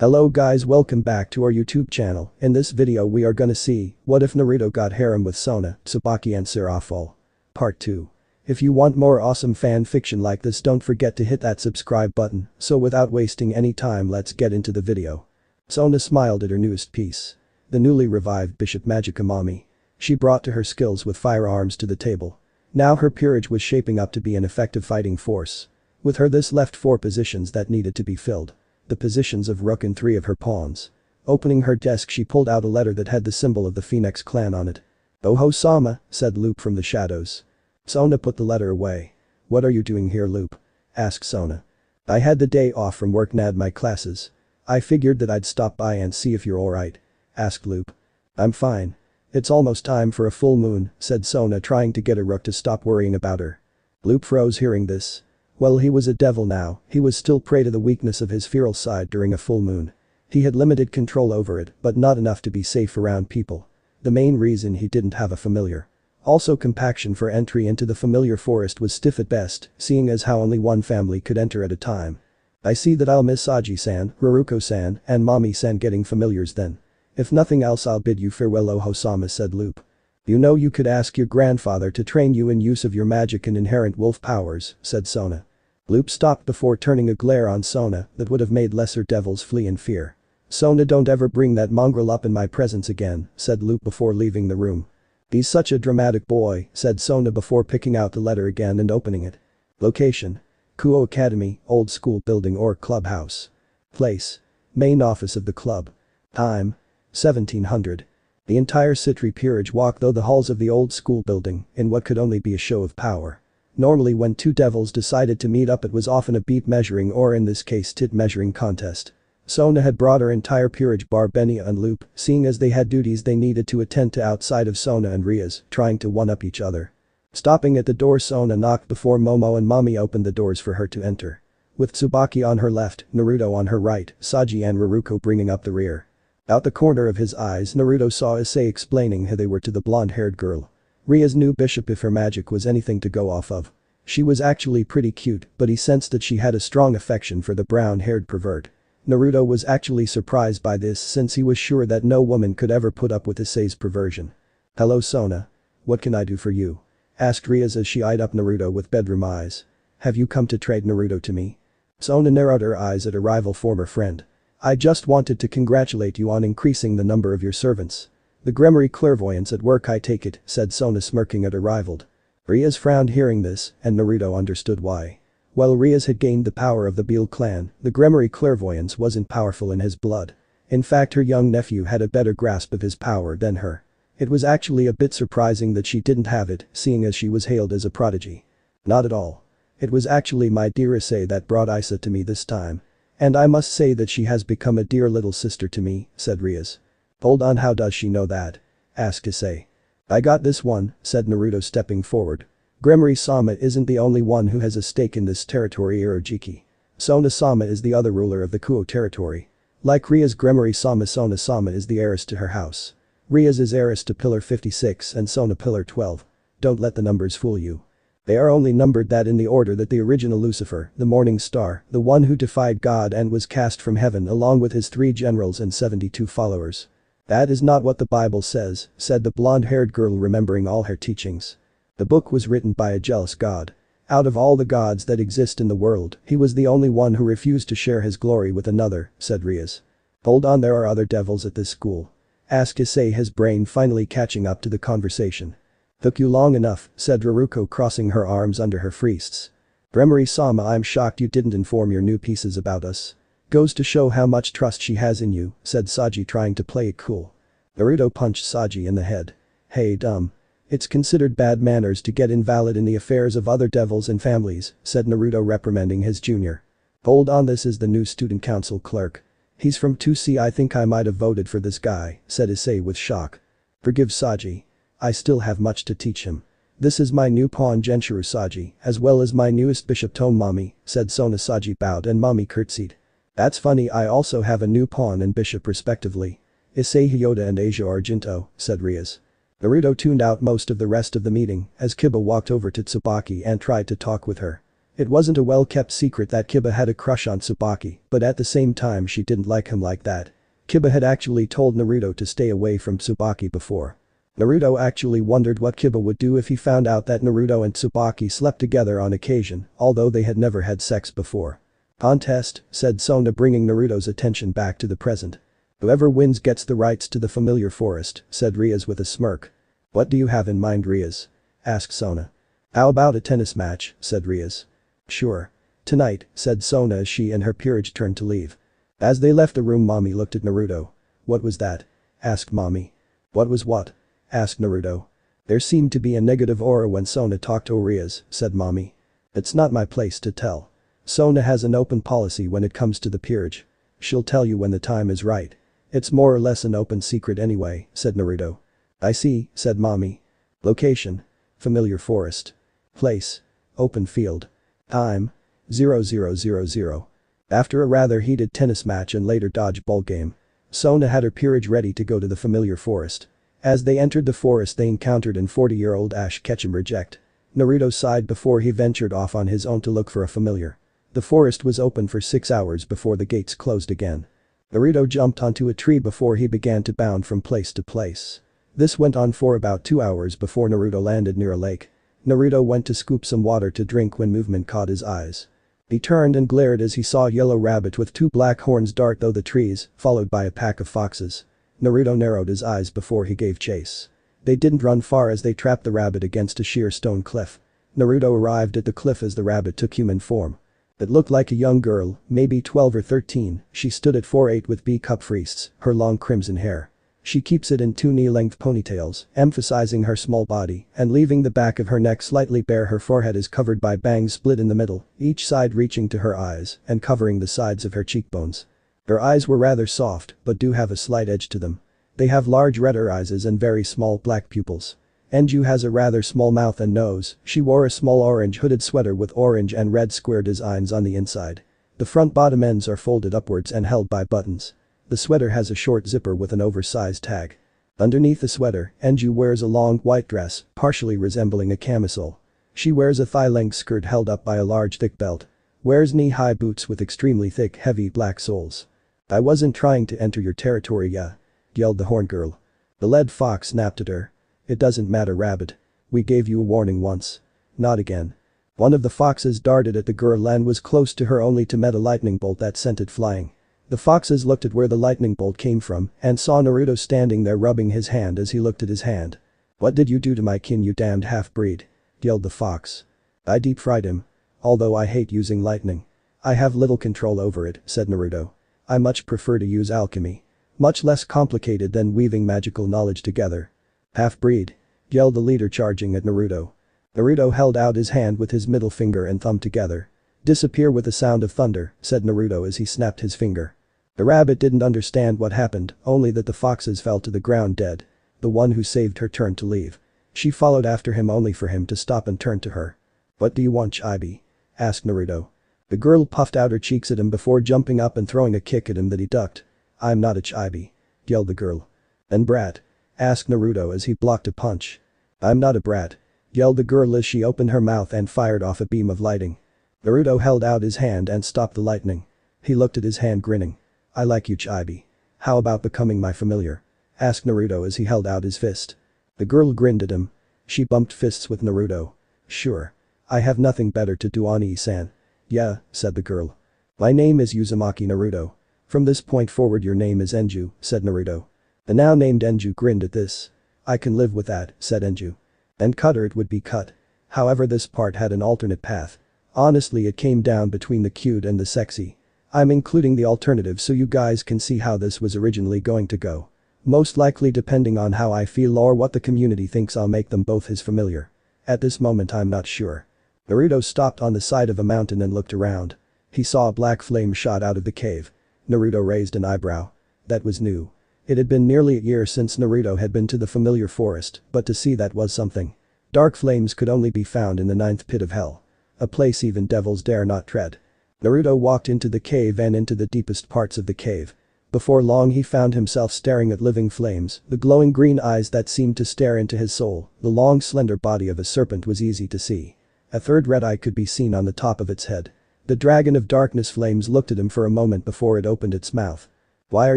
Hello guys, welcome back to our YouTube channel. In this video we are gonna see, what if Naruto got harem with Sona, Tsubaki and Sirafal. Part 2. If you want more awesome fan fiction like this, don't forget to hit that subscribe button. So without wasting any time, let's get into the video. Sona smiled at her newest piece. The newly revived Bishop Magica Mami. She brought to her skills with firearms to the table. Now her peerage was shaping up to be an effective fighting force. With her this left 4 positions that needed to be filled. The positions of rook and 3 of her pawns. Opening her desk, she pulled out a letter that had the symbol of the Phoenix clan on it. "Oho-sama," said Loop from the shadows. Sona put the letter away. "What are you doing here, Loop?" asked Sona. "I had the day off from work and had my classes. I figured that I'd stop by and see if you're alright," asked Loop. "I'm fine. It's almost time for a full moon," said Sona, trying to get a rook to stop worrying about her. Loop froze hearing this. Well, he was a devil now, he was still prey to the weakness of his feral side during a full moon. He had limited control over it, but not enough to be safe around people. The main reason he didn't have a familiar. Also, compaction for entry into the familiar forest was stiff at best, seeing as how only one family could enter at a time. "I see that I'll miss Saji-san, Haruko-san, and Mami-san getting familiars then. If nothing else, I'll bid you farewell, Oho-sama," said Loop. "You know, you could ask your grandfather to train you in use of your magic and inherent wolf powers," said Sona. Loop stopped before turning a glare on Sona that would have made lesser devils flee in fear. "Sona, don't ever bring that mongrel up in my presence again," said Loop before leaving the room. "He's such a dramatic boy," said Sona before picking out the letter again and opening it. Location: Kuo Academy, old school building or clubhouse. Place: main office of the club. Time: 1700. The entire Citri peerage walked through the halls of the old school building in what could only be a show of power. Normally when two devils decided to meet up, it was often a beat measuring, or in this case tit measuring contest. Sona had brought her entire peerage bar Benya and Loop, seeing as they had duties they needed to attend to outside of Sona and Ria's, trying to one-up each other. Stopping at the door, Sona knocked before Momo and Mami opened the doors for her to enter. With Tsubaki on her left, Naruto on her right, Saji and Haruko bringing up the rear. Out the corner of his eyes, Naruto saw Issei explaining how they were to the blonde-haired girl. Ria's new bishop, if her magic was anything to go off of. She was actually pretty cute, but he sensed that she had a strong affection for the brown-haired pervert. Naruto was actually surprised by this, since he was sure that no woman could ever put up with Issei's perversion. "Hello, Sona. What can I do for you?" asked Ria as she eyed up Naruto with bedroom eyes. "Have you come to trade Naruto to me?" Sona narrowed her eyes at a rival former friend. "I just wanted to congratulate you on increasing the number of your servants. The Gremory clairvoyants at work, I take it," said Sona, smirking at her rival. Rias frowned hearing this, and Naruto understood why. While Rias had gained the power of the Beal clan, the Gremory clairvoyance wasn't powerful in his blood. In fact, her young nephew had a better grasp of his power than her. It was actually a bit surprising that she didn't have it, seeing as she was hailed as a prodigy. "Not at all. It was actually my dear Issei that brought Isa to me this time. And I must say that she has become a dear little sister to me," said Rias. "Hold on, how does she know that?" asked Issei. "I got this one," said Naruto stepping forward. "Gremory-sama isn't the only one who has a stake in this territory, Irojiki. Sona-sama is the other ruler of the Kuo territory. Like Ria's Gremory-sama, Sona-sama is the heiress to her house. Ria's is heiress to Pillar 56 and Sona Pillar 12. Don't let the numbers fool you. They are only numbered that in the order that the original Lucifer, the morning star, the one who defied God and was cast from heaven along with his 3 generals and 72 followers. "That is not what the Bible says," said the blonde-haired girl, remembering all her teachings. "The book was written by a jealous god. Out of all the gods that exist in the world, he was the only one who refused to share his glory with another," said Rias. "Hold on, there are other devils at this school?" asked Issei, his brain finally catching up to the conversation. "Took you long enough," said Haruko, crossing her arms under her fists. "Gremory-sama, I'm shocked you didn't inform your new pieces about us. Goes to show how much trust she has in you," said Saji, trying to play it cool. Naruto punched Saji in the head. "Hey, dumb. It's considered bad manners to get invalid in the affairs of other devils and families," said Naruto, reprimanding his junior. "Hold on, this is the new student council clerk. He's from 2C, I think I might have voted for this guy," said Issei with shock. "Forgive Saji. I still have much to teach him. This is my new pawn Genshiro Saji, as well as my newest bishop Tome Mami," said Sona. Saji bowed and Mami curtsied. "That's funny, I also have a new pawn and bishop respectively. Issei Hyoda and Asia Argento," said Rias. Naruto tuned out most of the rest of the meeting as Kiba walked over to Tsubaki and tried to talk with her. It wasn't a well-kept secret that Kiba had a crush on Tsubaki, but at the same time she didn't like him like that. Kiba had actually told Naruto to stay away from Tsubaki before. Naruto actually wondered what Kiba would do if he found out that Naruto and Tsubaki slept together on occasion, although they had never had sex before. "Contest," said Sona, bringing Naruto's attention back to the present. "Whoever wins gets the rights to the familiar forest," said Riaz with a smirk. "What do you have in mind, Riaz?" asked Sona. "How about a tennis match?" said Riaz. "Sure. Tonight," said Sona as she and her peerage turned to leave. As they left the room, Mommy looked at Naruto. "What was that?" asked Mommy. "What was what?" asked Naruto. "There seemed to be a negative aura when Sona talked to Riaz," said Mommy. "It's not my place to tell. Sona has an open policy when it comes to the peerage. She'll tell you when the time is right. It's more or less an open secret anyway," said Naruto. "I see," said Mommy. "Location: familiar forest. Place: open field. Time: 0000. After a rather heated tennis match and later dodgeball game, Sona had her peerage ready to go to the familiar forest. As they entered the forest, they encountered an 40-year-old Ash Ketchum reject. Naruto sighed before he ventured off on his own to look for a familiar. The forest was open for 6 hours before the gates closed again. Naruto jumped onto a tree before he began to bound from place to place. This went on for about 2 hours before Naruto landed near a lake. Naruto went to scoop some water to drink when movement caught his eyes. He turned and glared as he saw a yellow rabbit with 2 black horns dart through the trees, followed by a pack of foxes. Naruto narrowed his eyes before he gave chase. They didn't run far as they trapped the rabbit against a sheer stone cliff. Naruto arrived at the cliff as the rabbit took human form. It looked like a young girl, maybe 12 or 13, she stood at 4'8" with B-cup wrists, her long crimson hair. She keeps it in 2 knee-length ponytails, emphasizing her small body and leaving the back of her neck slightly bare. Her forehead is covered by bangs split in the middle, each side reaching to her eyes and covering the sides of her cheekbones. Her eyes were rather soft but do have a slight edge to them. They have large red irises and very small black pupils. Enju has a rather small mouth and nose. She wore a small orange hooded sweater with orange and red square designs on the inside. The front bottom ends are folded upwards and held by buttons. The sweater has a short zipper with an oversized tag. Underneath the sweater, Enju wears a long white dress, partially resembling a camisole. She wears a thigh-length skirt held up by a large thick belt. Wears knee-high boots with extremely thick heavy black soles. "I wasn't trying to enter your territory, yeah," yelled the horn girl. The lead fox snapped at her. "It doesn't matter, rabbit. We gave you a warning once. Not again." One of the foxes darted at the girl and was close to her only to met a lightning bolt that sent it flying. The foxes looked at where the lightning bolt came from and saw Naruto standing there rubbing his hand as he looked at his hand. "What did you do to my kin, you damned half-breed?" yelled the fox. "I deep-fried him. Although I hate using lightning. I have little control over it," said Naruto. "I much prefer to use alchemy. Much less complicated than weaving magical knowledge together." "Half-breed," yelled the leader, charging at Naruto. Naruto held out his hand with his middle finger and thumb together. "Disappear with a sound of thunder," said Naruto as he snapped his finger. The rabbit didn't understand what happened, only that the foxes fell to the ground dead. The one who saved her turned to leave. She followed after him only for him to stop and turn to her. "What do you want, Chibi?" asked Naruto. The girl puffed out her cheeks at him before jumping up and throwing a kick at him that he ducked. "I'm not a chibi," yelled the girl. "And brat?" asked Naruto as he blocked a punch. "I'm not a brat," yelled the girl as she opened her mouth and fired off a beam of lighting. Naruto held out his hand and stopped the lightning. He looked at his hand, grinning. "I like you, Chibi. How about becoming my familiar?" asked Naruto as he held out his fist. The girl grinned at him. She bumped fists with Naruto. "Sure. I have nothing better to do, Oni-san." "Yeah," said the girl. "My name is Uzumaki Naruto. From this point forward your name is Enju," said Naruto. The now named Enju grinned at this. "I can live with that," said Enju. "And cut her it would be cut." However, this part had an alternate path. Honestly, it came down between the cute and the sexy. I'm including the alternative so you guys can see how this was originally going to go. Most likely depending on how I feel or what the community thinks, I'll make them both his familiar. At this moment I'm not sure. Naruto stopped on the side of a mountain and looked around. He saw a black flame shot out of the cave. Naruto raised an eyebrow. That was new. It had been nearly a year since Naruto had been to the familiar forest, but to see that was something. Dark flames could only be found in the 9th pit of hell. A place even devils dare not tread. Naruto walked into the cave and into the deepest parts of the cave. Before long he found himself staring at living flames, the glowing green eyes that seemed to stare into his soul. The long slender body of a serpent was easy to see. A third red eye could be seen on the top of its head. The dragon of darkness flames looked at him for a moment before it opened its mouth. "Why are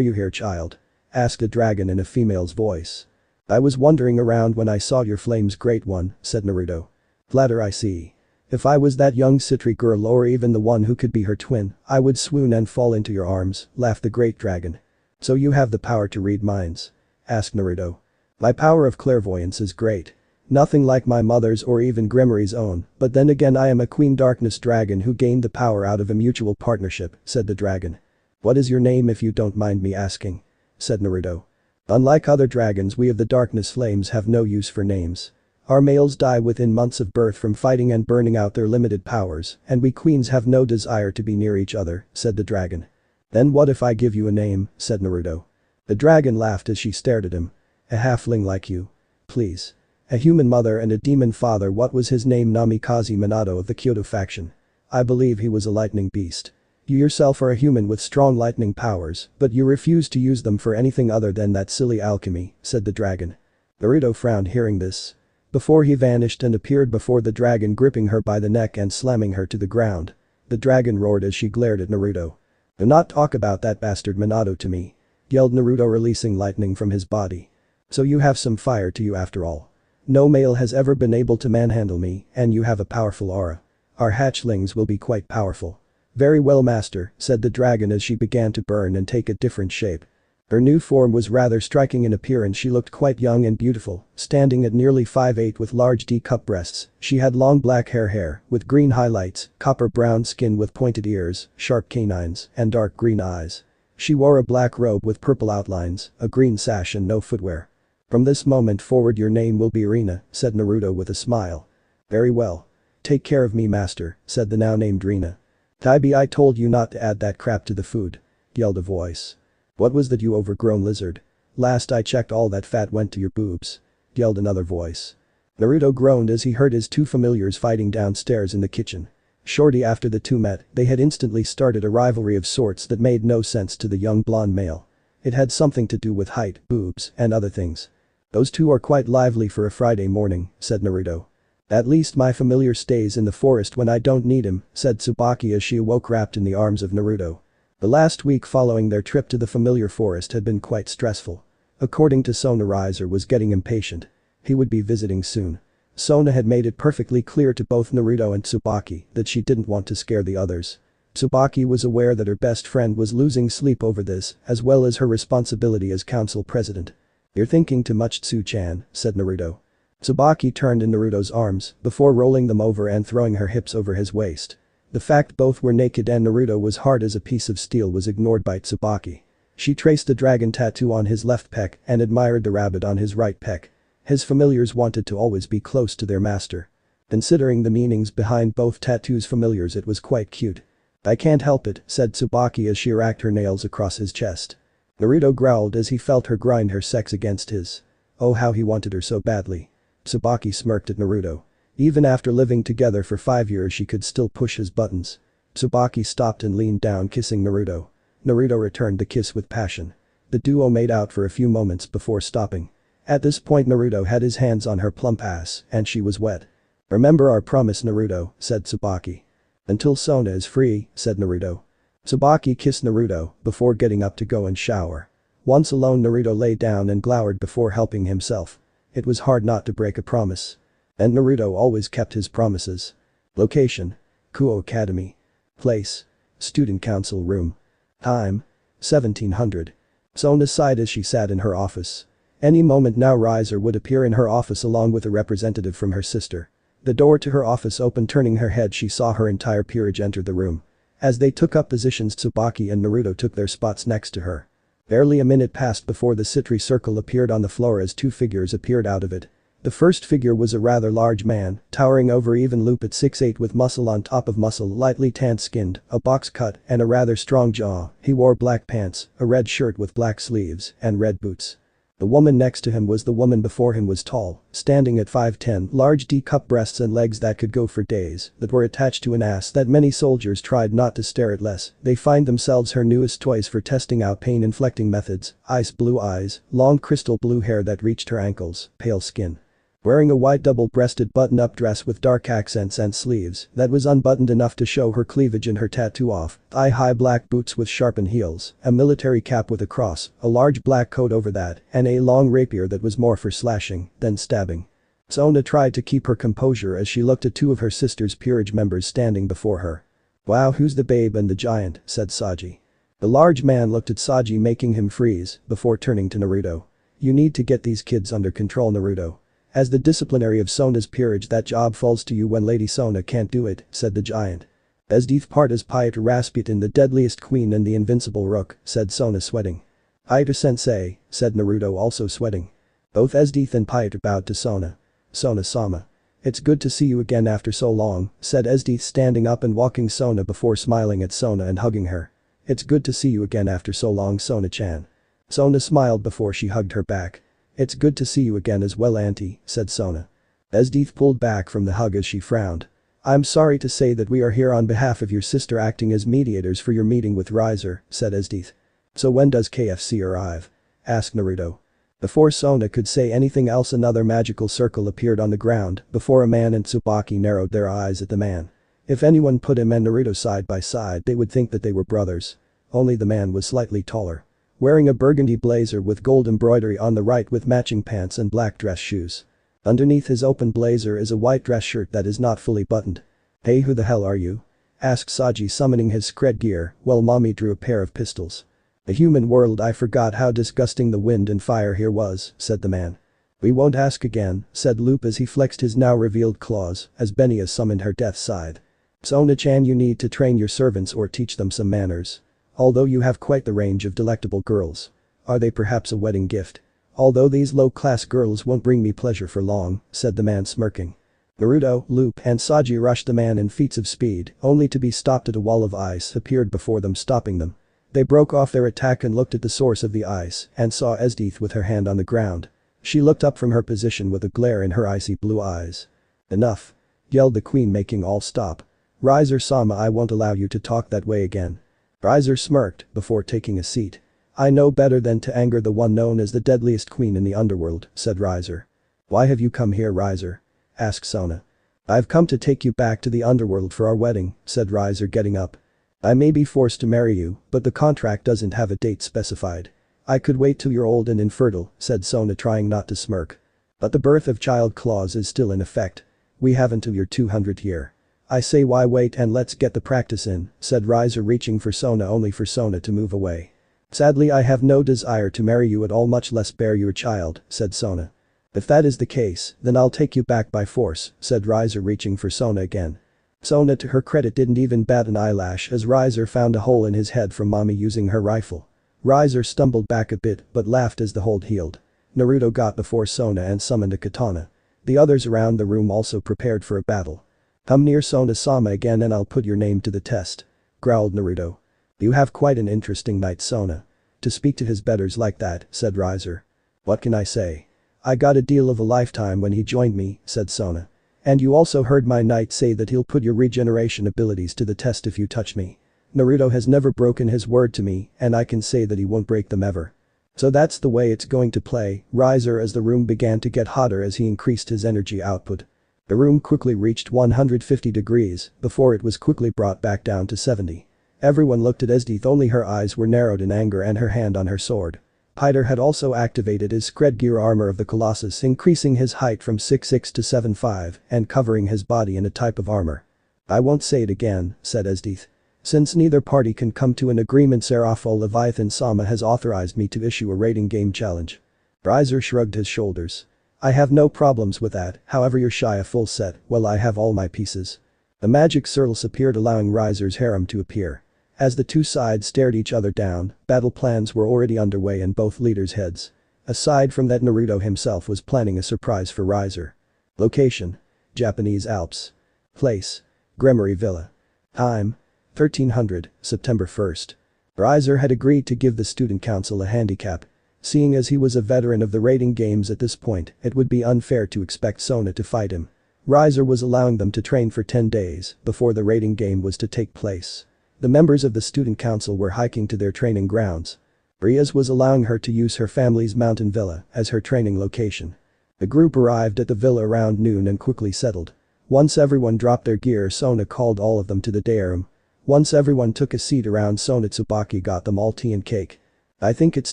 you here, child?" asked a dragon in a female's voice. "I was wandering around when I saw your flames, great one," said Naruto. "Flatter I see. If I was that young Citri girl or even the one who could be her twin, I would swoon and fall into your arms," laughed the great dragon. "So you have the power to read minds?" asked Naruto. "My power of clairvoyance is great. Nothing like my mother's or even Grimori's own, but then again I am a Queen Darkness dragon who gained the power out of a mutual partnership," said the dragon. "What is your name if you don't mind me asking?" said Naruto. "Unlike other dragons, we of the Darkness Flames have no use for names. Our males die within months of birth from fighting and burning out their limited powers, and we queens have no desire to be near each other," said the dragon. "Then what if I give you a name?" said Naruto. The dragon laughed as she stared at him. "A halfling like you? Please. A human mother and a demon father. What was his name? Namikaze Minato of the Kyoto faction. I believe he was a lightning beast. You yourself are a human with strong lightning powers, but you refuse to use them for anything other than that silly alchemy," said the dragon. Naruto frowned hearing this. Before he vanished and appeared before the dragon, gripping her by the neck and slamming her to the ground. The dragon roared as she glared at Naruto. "Do not talk about that bastard Minato to me," yelled Naruto, releasing lightning from his body. "So you have some fire to you after all. No male has ever been able to manhandle me, and you have a powerful aura. Our hatchlings will be quite powerful." "Very well, master," said the dragon as she began to burn and take a different shape. Her new form was rather striking in appearance. She looked quite young and beautiful, standing at nearly 5'8" with large D-cup breasts. She had long black hair with green highlights, copper brown skin with pointed ears, sharp canines, and dark green eyes. She wore a black robe with purple outlines, a green sash and no footwear. "From this moment forward your name will be Rina," said Naruto with a smile. "Very well. Take care of me, master," said the now named Rina. "Taibi, I told you not to add that crap to the food," yelled a voice. "What was that, you overgrown lizard? Last I checked all that fat went to your boobs," yelled another voice. Naruto groaned as he heard his two familiars fighting downstairs in the kitchen. Shortly after the two met, they had instantly started a rivalry of sorts that made no sense to the young blonde male. It had something to do with height, boobs, and other things. "Those two are quite lively for a Friday morning," said Naruto. "At least my familiar stays in the forest when I don't need him," said Tsubaki as she awoke wrapped in the arms of Naruto. The last week following their trip to the familiar forest had been quite stressful. According to Sona, Riser was getting impatient. He would be visiting soon. Sona had made it perfectly clear to both Naruto and Tsubaki that she didn't want to scare the others. Tsubaki was aware that her best friend was losing sleep over this, as well as her responsibility as council president. "You're thinking too much, Tsu-chan," said Naruto. Tsubaki turned in Naruto's arms before rolling them over and throwing her hips over his waist. The fact both were naked and Naruto was hard as a piece of steel was ignored by Tsubaki. She traced the dragon tattoo on his left pec and admired the rabbit on his right pec. His familiars wanted to always be close to their master. Considering the meanings behind both tattoos' familiars, it was quite cute. "I can't help it," said Tsubaki as she racked her nails across his chest. Naruto growled as he felt her grind her sex against his. Oh, how he wanted her so badly. Tsubaki smirked at Naruto. Even after living together for 5 years she could still push his buttons. Tsubaki stopped and leaned down, kissing Naruto. Naruto returned the kiss with passion. The duo made out for a few moments before stopping. At this point Naruto had his hands on her plump ass and she was wet. "Remember our promise, Naruto," said Tsubaki. "Until Sona is free," said Naruto. Tsubaki kissed Naruto before getting up to go and shower. Once alone, Naruto lay down and glowered before helping himself. It was hard not to break a promise. And Naruto always kept his promises. Location: Kuo Academy. Place: Student Council Room. Time: 1700. Sona sighed as she sat in her office. Any moment now Riser would appear in her office along with a representative from her sister. The door to her office opened. Turning her head, she saw her entire peerage enter the room. As they took up positions, Tsubaki and Naruto took their spots next to her. Barely a minute passed before the Citri circle appeared on the floor as two figures appeared out of it. The first figure was a rather large man, towering over even loop at 6'8" with muscle on top of muscle, lightly tan-skinned, a box cut, and a rather strong jaw. He wore black pants, a red shirt with black sleeves, and red boots. The woman next to him was the woman before him was tall, standing at 5'10", large D-cup breasts and legs that could go for days, that were attached to an ass that many soldiers tried not to stare at less they find themselves her newest toys for testing out pain-inflicting methods, ice blue eyes, long crystal blue hair that reached her ankles, pale skin. Wearing a white double-breasted button-up dress with dark accents and sleeves that was unbuttoned enough to show her cleavage and her tattoo off, thigh-high black boots with sharpened heels, a military cap with a cross, a large black coat over that, and a long rapier that was more for slashing than stabbing. Sona tried to keep her composure as she looked at two of her sister's peerage members standing before her. "Wow, who's the babe and the giant?" said Saji. The large man looked at Saji, making him freeze before turning to Naruto. "You need to get these kids under control, Naruto. As the disciplinary of Sona's peerage, that job falls to you when Lady Sona can't do it," said the giant. "Esdeath part as Pyre Rasputin, the deadliest queen and the invincible rook," said Sona, sweating. "Ita-sensei," said Naruto, also sweating. Both Esdeath and Pyre bowed to Sona. "Sona-sama. It's good to see you again after so long," said Esdeath, standing up and walking Sona before smiling at Sona and hugging her. "It's good to see you again after so long, Sona-chan." Sona smiled before she hugged her back. "It's good to see you again as well, auntie," said Sona. Esdeath pulled back from the hug as she frowned. "I'm sorry to say that we are here on behalf of your sister acting as mediators for your meeting with Riser," said Esdeath. "So when does KFC arrive?" asked Naruto. Before Sona could say anything else, another magical circle appeared on the ground before a man and Tsubaki narrowed their eyes at the man. If anyone put him and Naruto side by side, they would think that they were brothers. Only the man was slightly taller. Wearing a burgundy blazer with gold embroidery on the right with matching pants and black dress shoes. Underneath his open blazer is a white dress shirt that is not fully buttoned. "Hey, who the hell are you?" asked Saji, summoning his Scred gear while mommy drew a pair of pistols. "The human world, I forgot how disgusting the wind and fire here was," said the man. "We won't ask again," said Loop as he flexed his now revealed claws as Benya summoned her death scythe. "Sona-chan, you need to train your servants or teach them some manners. Although you have quite the range of delectable girls. Are they perhaps a wedding gift? Although these low-class girls won't bring me pleasure for long," said the man, smirking. Naruto, Loop and Saji rushed the man in feats of speed, only to be stopped at a wall of ice appeared before them, stopping them. They broke off their attack and looked at the source of the ice and saw Esdeath with her hand on the ground. She looked up from her position with a glare in her icy blue eyes. "Enough!" yelled the queen, making all stop. "Riser-sama, I won't allow you to talk that way again." Riser smirked before taking a seat. "I know better than to anger the one known as the deadliest queen in the underworld," said Riser. "Why have you come here, Riser?" asked Sona. "I've come to take you back to the underworld for our wedding," said Riser, getting up. "I may be forced to marry you, but the contract doesn't have a date specified." "I could wait till you're old and infertile," said Sona, trying not to smirk. "But the birth of child clause is still in effect. We have until your 200th year. I say, why wait, and let's get the practice in," said Riser, reaching for Sona, only for Sona to move away. "Sadly, I have no desire to marry you at all, much less bear your child," said Sona. "If that is the case, then I'll take you back by force," said Riser, reaching for Sona again. Sona, to her credit, didn't even bat an eyelash as Riser found a hole in his head from mommy using her rifle. Riser stumbled back a bit but laughed as the hold healed. Naruto got before Sona and summoned a katana. The others around the room also prepared for a battle. "Come near Sona-sama again and I'll put your name to the test," growled Naruto. "You have quite an interesting night, Sona. To speak to his betters like that," said Riser. "What can I say? I got a deal of a lifetime when he joined me," said Sona. "And you also heard my knight say that he'll put your regeneration abilities to the test if you touch me. Naruto has never broken his word to me and I can say that he won't break them ever. So that's the way it's going to play." Riser, as the room began to get hotter as he increased his energy output. The room quickly reached 150 degrees before it was quickly brought back down to 70. Everyone looked at Esdeath, only her eyes were narrowed in anger and her hand on her sword. Pyre had also activated his Scred gear armor of the Colossus, increasing his height from 6'6" to 7'5" and covering his body in a type of armor. "I won't say it again," said Esdeath. "Since neither party can come to an agreement, Serapho Leviathan-sama has authorized me to issue a rating game challenge." Riser shrugged his shoulders. "I have no problems with that, however you're shy a full set, well, I have all my pieces." The magic circles appeared, allowing Riser's harem to appear. As the two sides stared each other down, battle plans were already underway in both leaders' heads. Aside from that, Naruto himself was planning a surprise for Riser. Location: Japanese Alps. Place: Gremory Villa. Time: 1300, September 1st. Riser had agreed to give the student council a handicap. Seeing as he was a veteran of the rating games at this point, it would be unfair to expect Sona to fight him. Riser was allowing them to train for 10 days before the rating game was to take place. The members of the student council were hiking to their training grounds. Rias was allowing her to use her family's mountain villa as her training location. The group arrived at the villa around noon and quickly settled. Once everyone dropped their gear, Sona called all of them to the dairy. Once everyone took a seat around Sona, Tsubaki got them all tea and cake. "I think it's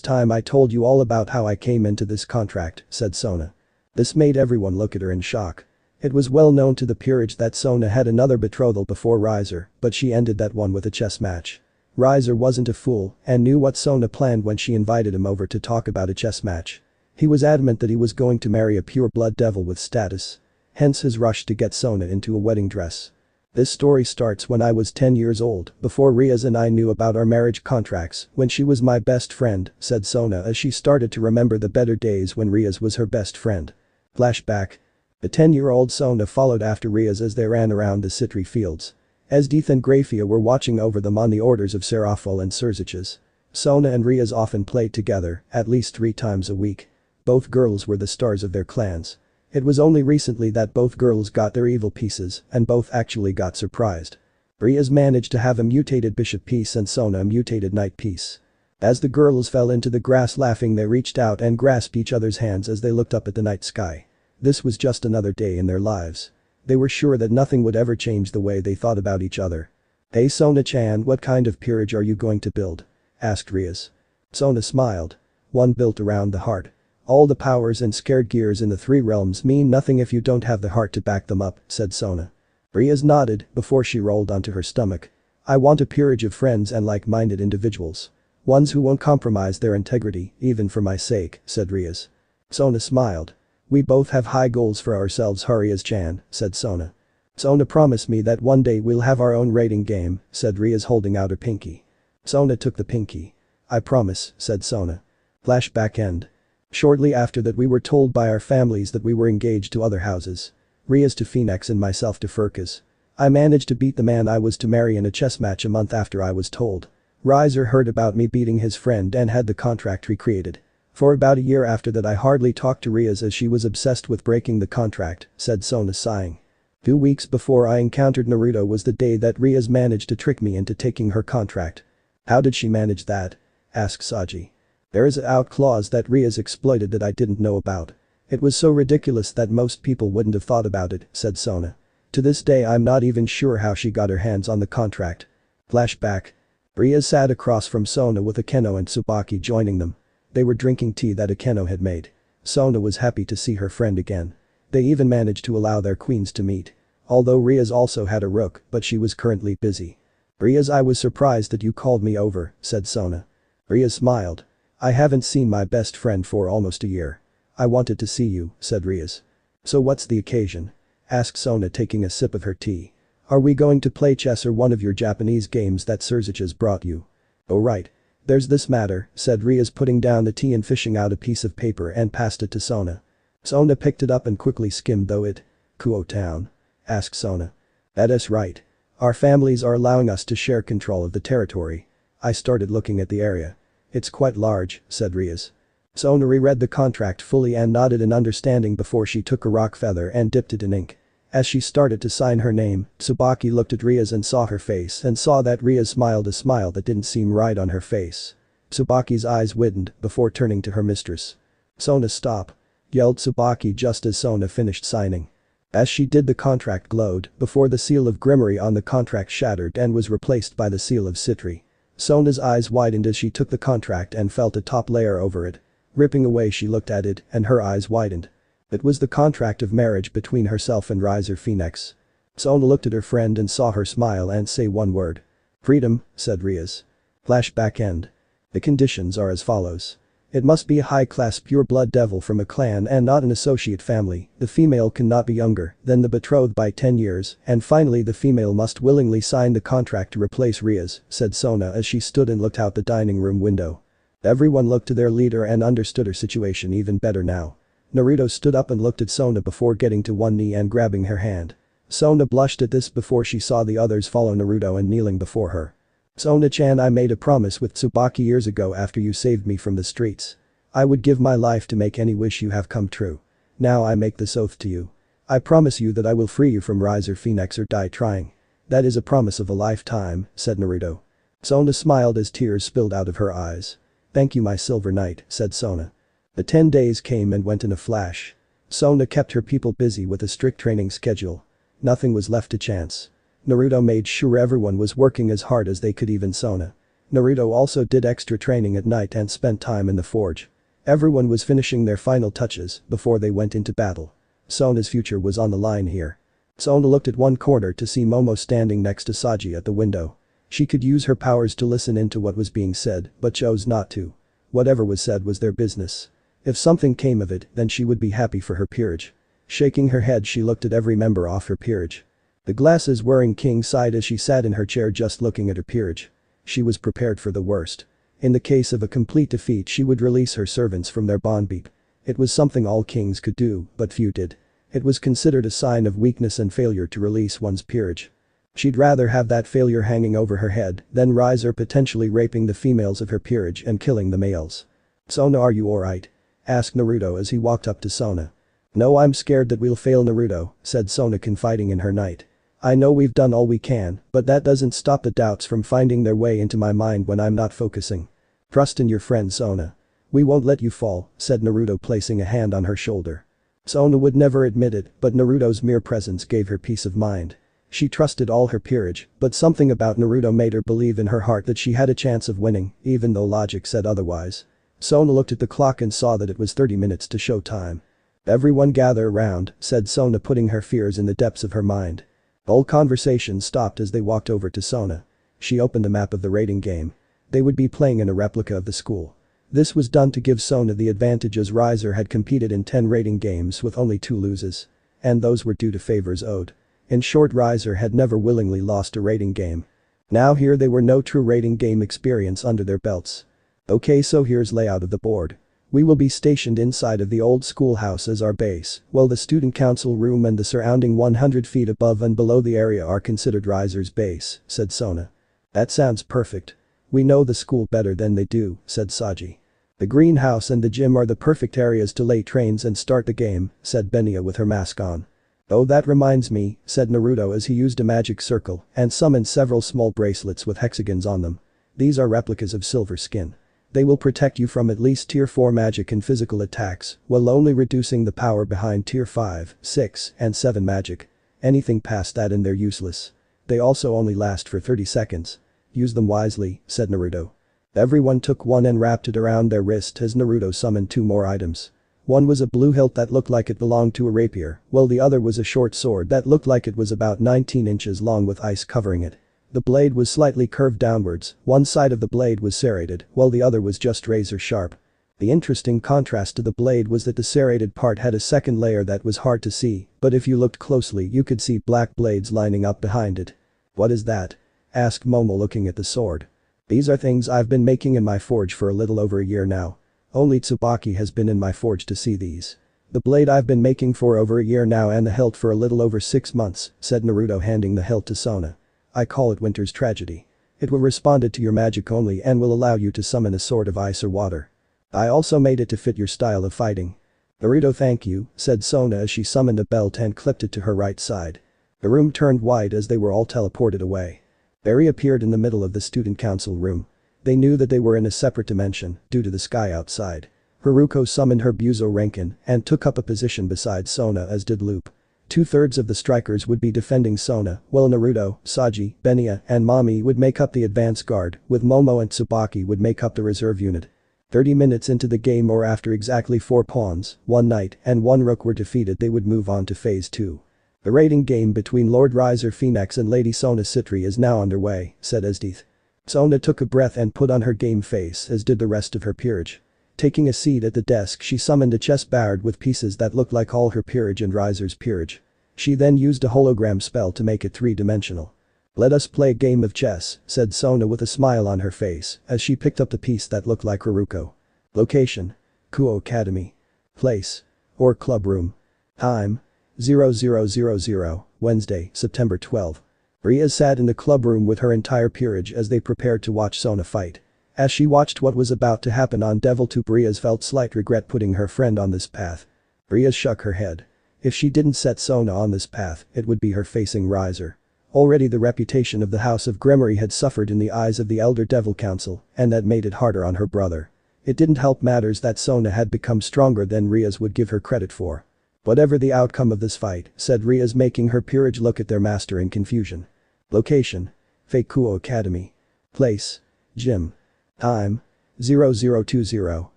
time I told you all about how I came into this contract," said Sona. This made everyone look at her in shock. It was well known to the peerage that Sona had another betrothal before Riser, but she ended that one with a chess match. Riser wasn't a fool and knew what Sona planned when she invited him over to talk about a chess match. He was adamant that he was going to marry a pure-blood devil with status. Hence his rush to get Sona into a wedding dress. This story starts when I was 10 years old, before Riaz and I knew about our marriage contracts, when she was my best friend, said Sona as she started to remember the better days when Riaz was her best friend. Flashback. The 10-year-old Sona followed after Riaz as they ran around the Citri fields. Esdeath and Grafia were watching over them on the orders of Serafol and Surziches. Sona and Riaz often played together, at least 3 times a week. Both girls were the stars of their clans. It was only recently that both girls got their evil pieces and both actually got surprised. Riaz managed to have a mutated bishop piece and Sona a mutated knight piece. As the girls fell into the grass laughing, they reached out and grasped each other's hands as they looked up at the night sky. This was just another day in their lives. They were sure that nothing would ever change the way they thought about each other. "Hey Sona-chan, what kind of peerage are you going to build?" asked Riaz. Sona smiled. "One built around the heart. All the powers and scared gears in the 3 realms mean nothing if you don't have the heart to back them up," said Sona. Riaz nodded before she rolled onto her stomach. "I want a peerage of friends and like-minded individuals. Ones who won't compromise their integrity, even for my sake," said Riaz. Sona smiled. "We both have high goals for ourselves, Riaz-chan," said Sona. "Sona, promise me that one day we'll have our own rating game," said Riaz holding out her pinky. Sona took the pinky. "I promise," said Sona. Flashback end. Shortly after that we were told by our families that we were engaged to other houses. Riaz to Phoenix and myself to Furkas. I managed to beat the man I was to marry in a chess match a month after I was told. Riser heard about me beating his friend and had the contract recreated. For about a year after that I hardly talked to Riaz as she was obsessed with breaking the contract, said Sona sighing. 2 weeks before I encountered Naruto was the day that Riaz managed to trick me into taking her contract. "How did she manage that?" asked Saji. "There is a out clause that Riaz exploited that I didn't know about. It was so ridiculous that most people wouldn't have thought about it," said Sona. "To this day I'm not even sure how she got her hands on the contract." Flashback. Riaz sat across from Sona with Akeno and Tsubaki joining them. They were drinking tea that Akeno had made. Sona was happy to see her friend again. They even managed to allow their queens to meet. Although Riaz also had a rook, but she was currently busy. "Riaz, I was surprised that you called me over," said Sona. Riaz smiled. "I haven't seen my best friend for almost a year. I wanted to see you," said Riaz. "So what's the occasion?" asked Sona taking a sip of her tea. "Are we going to play chess or one of your Japanese games that Surziches brought you?" "Oh right. There's this matter," said Riaz putting down the tea and fishing out a piece of paper and passed it to Sona. Sona picked it up and quickly skimmed through it. "Kuo Town?" asked Sona. "That is right. Our families are allowing us to share control of the territory." I started looking at the area. "It's quite large," said Riaz. Sona reread the contract fully and nodded in understanding before she took a rock feather and dipped it in ink. As she started to sign her name, Tsubaki looked at Riaz and saw her face and saw that Riaz smiled a smile that didn't seem right on her face. Tsubaki's eyes widened before turning to her mistress. "Sona, stop," yelled Tsubaki just as Sona finished signing. As she did, the contract glowed before the seal of Grimory on the contract shattered and was replaced by the seal of Citri. Sona's eyes widened as she took the contract and felt a top layer over it. Ripping away, she looked at it and her eyes widened. It was the contract of marriage between herself and Riser Phoenix. Sona looked at her friend and saw her smile and say one word. "Freedom," said Riaz. Flashback end. The conditions are as follows. It must be a high-class pure-blood devil from a clan and not an associate family, the female cannot be younger than the betrothed by 10 years, and finally the female must willingly sign the contract to replace Riaz, said Sona as she stood and looked out the dining room window. Everyone looked to their leader and understood her situation even better now. Naruto stood up and looked at Sona before getting to one knee and grabbing her hand. Sona blushed at this before she saw the others follow Naruto and kneeling before her. "Sona-chan, I made a promise with Tsubaki years ago after you saved me from the streets. I would give my life to make any wish you have come true. Now I make this oath to you. I promise you that I will free you from Riser Phoenix or die trying. That is a promise of a lifetime," said Naruto. Sona smiled as tears spilled out of her eyes. "Thank you, my silver knight," said Sona. The 10 days came and went in a flash. Sona kept her people busy with a strict training schedule. Nothing was left to chance. Naruto made sure everyone was working as hard as they could, even Sona. Naruto also did extra training at night and spent time in the forge. Everyone was finishing their final touches before they went into battle. Sona's future was on the line here. Sona looked at one corner to see Momo standing next to Saji at the window. She could use her powers to listen into what was being said, but chose not to. Whatever was said was their business. If something came of it, then she would be happy for her peerage. Shaking her head, she looked at every member of her peerage. The glasses-wearing king sighed as she sat in her chair just looking at her peerage. She was prepared for the worst. In the case of a complete defeat, she would release her servants from their bond beep. It was something all kings could do, but few did. It was considered a sign of weakness and failure to release one's peerage. She'd rather have that failure hanging over her head than rise or potentially raping the females of her peerage and killing the males. "Sona, are you alright?" asked Naruto as he walked up to Sona. "No, I'm scared that we'll fail, Naruto," said Sona, confiding in her knight. "I know we've done all we can, but that doesn't stop the doubts from finding their way into my mind when I'm not focusing. Trust in your friend, Sona. We won't let you fall," said Naruto, placing a hand on her shoulder. Sona would never admit it, but Naruto's mere presence gave her peace of mind. She trusted all her peerage, but something about Naruto made her believe in her heart that she had a chance of winning, even though logic said otherwise. Sona looked at the clock and saw that it was 30 minutes to show time. "Everyone gather around," said Sona, putting her fears in the depths of her mind. All conversation stopped as they walked over to Sona. She opened the map of the raiding game. They would be playing in a replica of the school. This was done to give Sona the advantage, as Riser had competed in 10 raiding games with only 2 loses. And those were due to favors owed. In short, Riser had never willingly lost a raiding game. Now here they were, no true raiding game experience under their belts. "Okay, so here's layout of the board. We will be stationed inside of the old schoolhouse as our base, while the student council room and the surrounding 100 feet above and below the area are considered Riser's base," said Sona. "That sounds perfect. We know the school better than they do," said Saji. "The greenhouse and the gym are the perfect areas to lay trains and start the game," said Benya with her mask on. "Oh, that reminds me," said Naruto as he used a magic circle and summoned several small bracelets with hexagons on them. "These are replicas of Silver Skin. They will protect you from at least tier 4 magic and physical attacks, while only reducing the power behind tier 5, 6, and 7 magic. Anything past that and they're useless. They also only last for 30 seconds. Use them wisely," said Naruto. Everyone took one and wrapped it around their wrist as Naruto summoned 2 more items. One was a blue hilt that looked like it belonged to a rapier, while the other was a short sword that looked like it was about 19 inches long with ice covering it. The blade was slightly curved downwards, one side of the blade was serrated, while the other was just razor sharp. The interesting contrast to the blade was that the serrated part had a second layer that was hard to see, but if you looked closely you could see black blades lining up behind it. "What is that?" asked Momo, looking at the sword. "These are things I've been making in my forge for a little over a year now. Only Tsubaki has been in my forge to see these. The blade I've been making for over a year now, and the hilt for a little over 6 months," said Naruto, handing the hilt to Sona. "I call it Winter's Tragedy. It will respond to your magic only and will allow you to summon a sword of ice or water. I also made it to fit your style of fighting." "Naruto, thank you," said Sona as she summoned a belt and clipped it to her right side. The room turned white as they were all teleported away. Barry appeared in the middle of the student council room. They knew that they were in a separate dimension due to the sky outside. Haruko summoned her Buzo Renkin and took up a position beside Sona, as did Loop. 2/3 of the strikers would be defending Sona, while Naruto, Saji, Benya, and Mami would make up the advance guard, with Momo and Tsubaki would make up the reserve unit. 30 minutes into the game, or after exactly 4 pawns, 1 knight, and 1 rook were defeated, they would move on to phase 2. "The raiding game between Lord Riser Phoenix and Lady Sona Citri is now underway," said Esdeath. Sona took a breath and put on her game face, as did the rest of her peerage. Taking a seat at the desk, she summoned a chest barred with pieces that looked like all her peerage and Riser's peerage. She then used a hologram spell to make it 3-dimensional. "Let us play a game of chess," said Sona with a smile on her face as she picked up the piece that looked like Haruko. Location: Kuo Academy. Place: Or Club Room. Time: 0000, Wednesday, September 12. Ria sat in the club room with her entire peerage as they prepared to watch Sona fight. As she watched what was about to happen on Deviltooth, Ria felt slight regret putting her friend on this path. Ria shook her head. If she didn't set Sona on this path, it would be her facing Riser. Already the reputation of the House of Gremory had suffered in the eyes of the Elder Devil Council, and that made it harder on her brother. It didn't help matters that Sona had become stronger than Ria's would give her credit for. Whatever the outcome of this fight, said Riaz, making her peerage look at their master in confusion. Location: Fakuo Academy. Place: Gym. Time: 0020,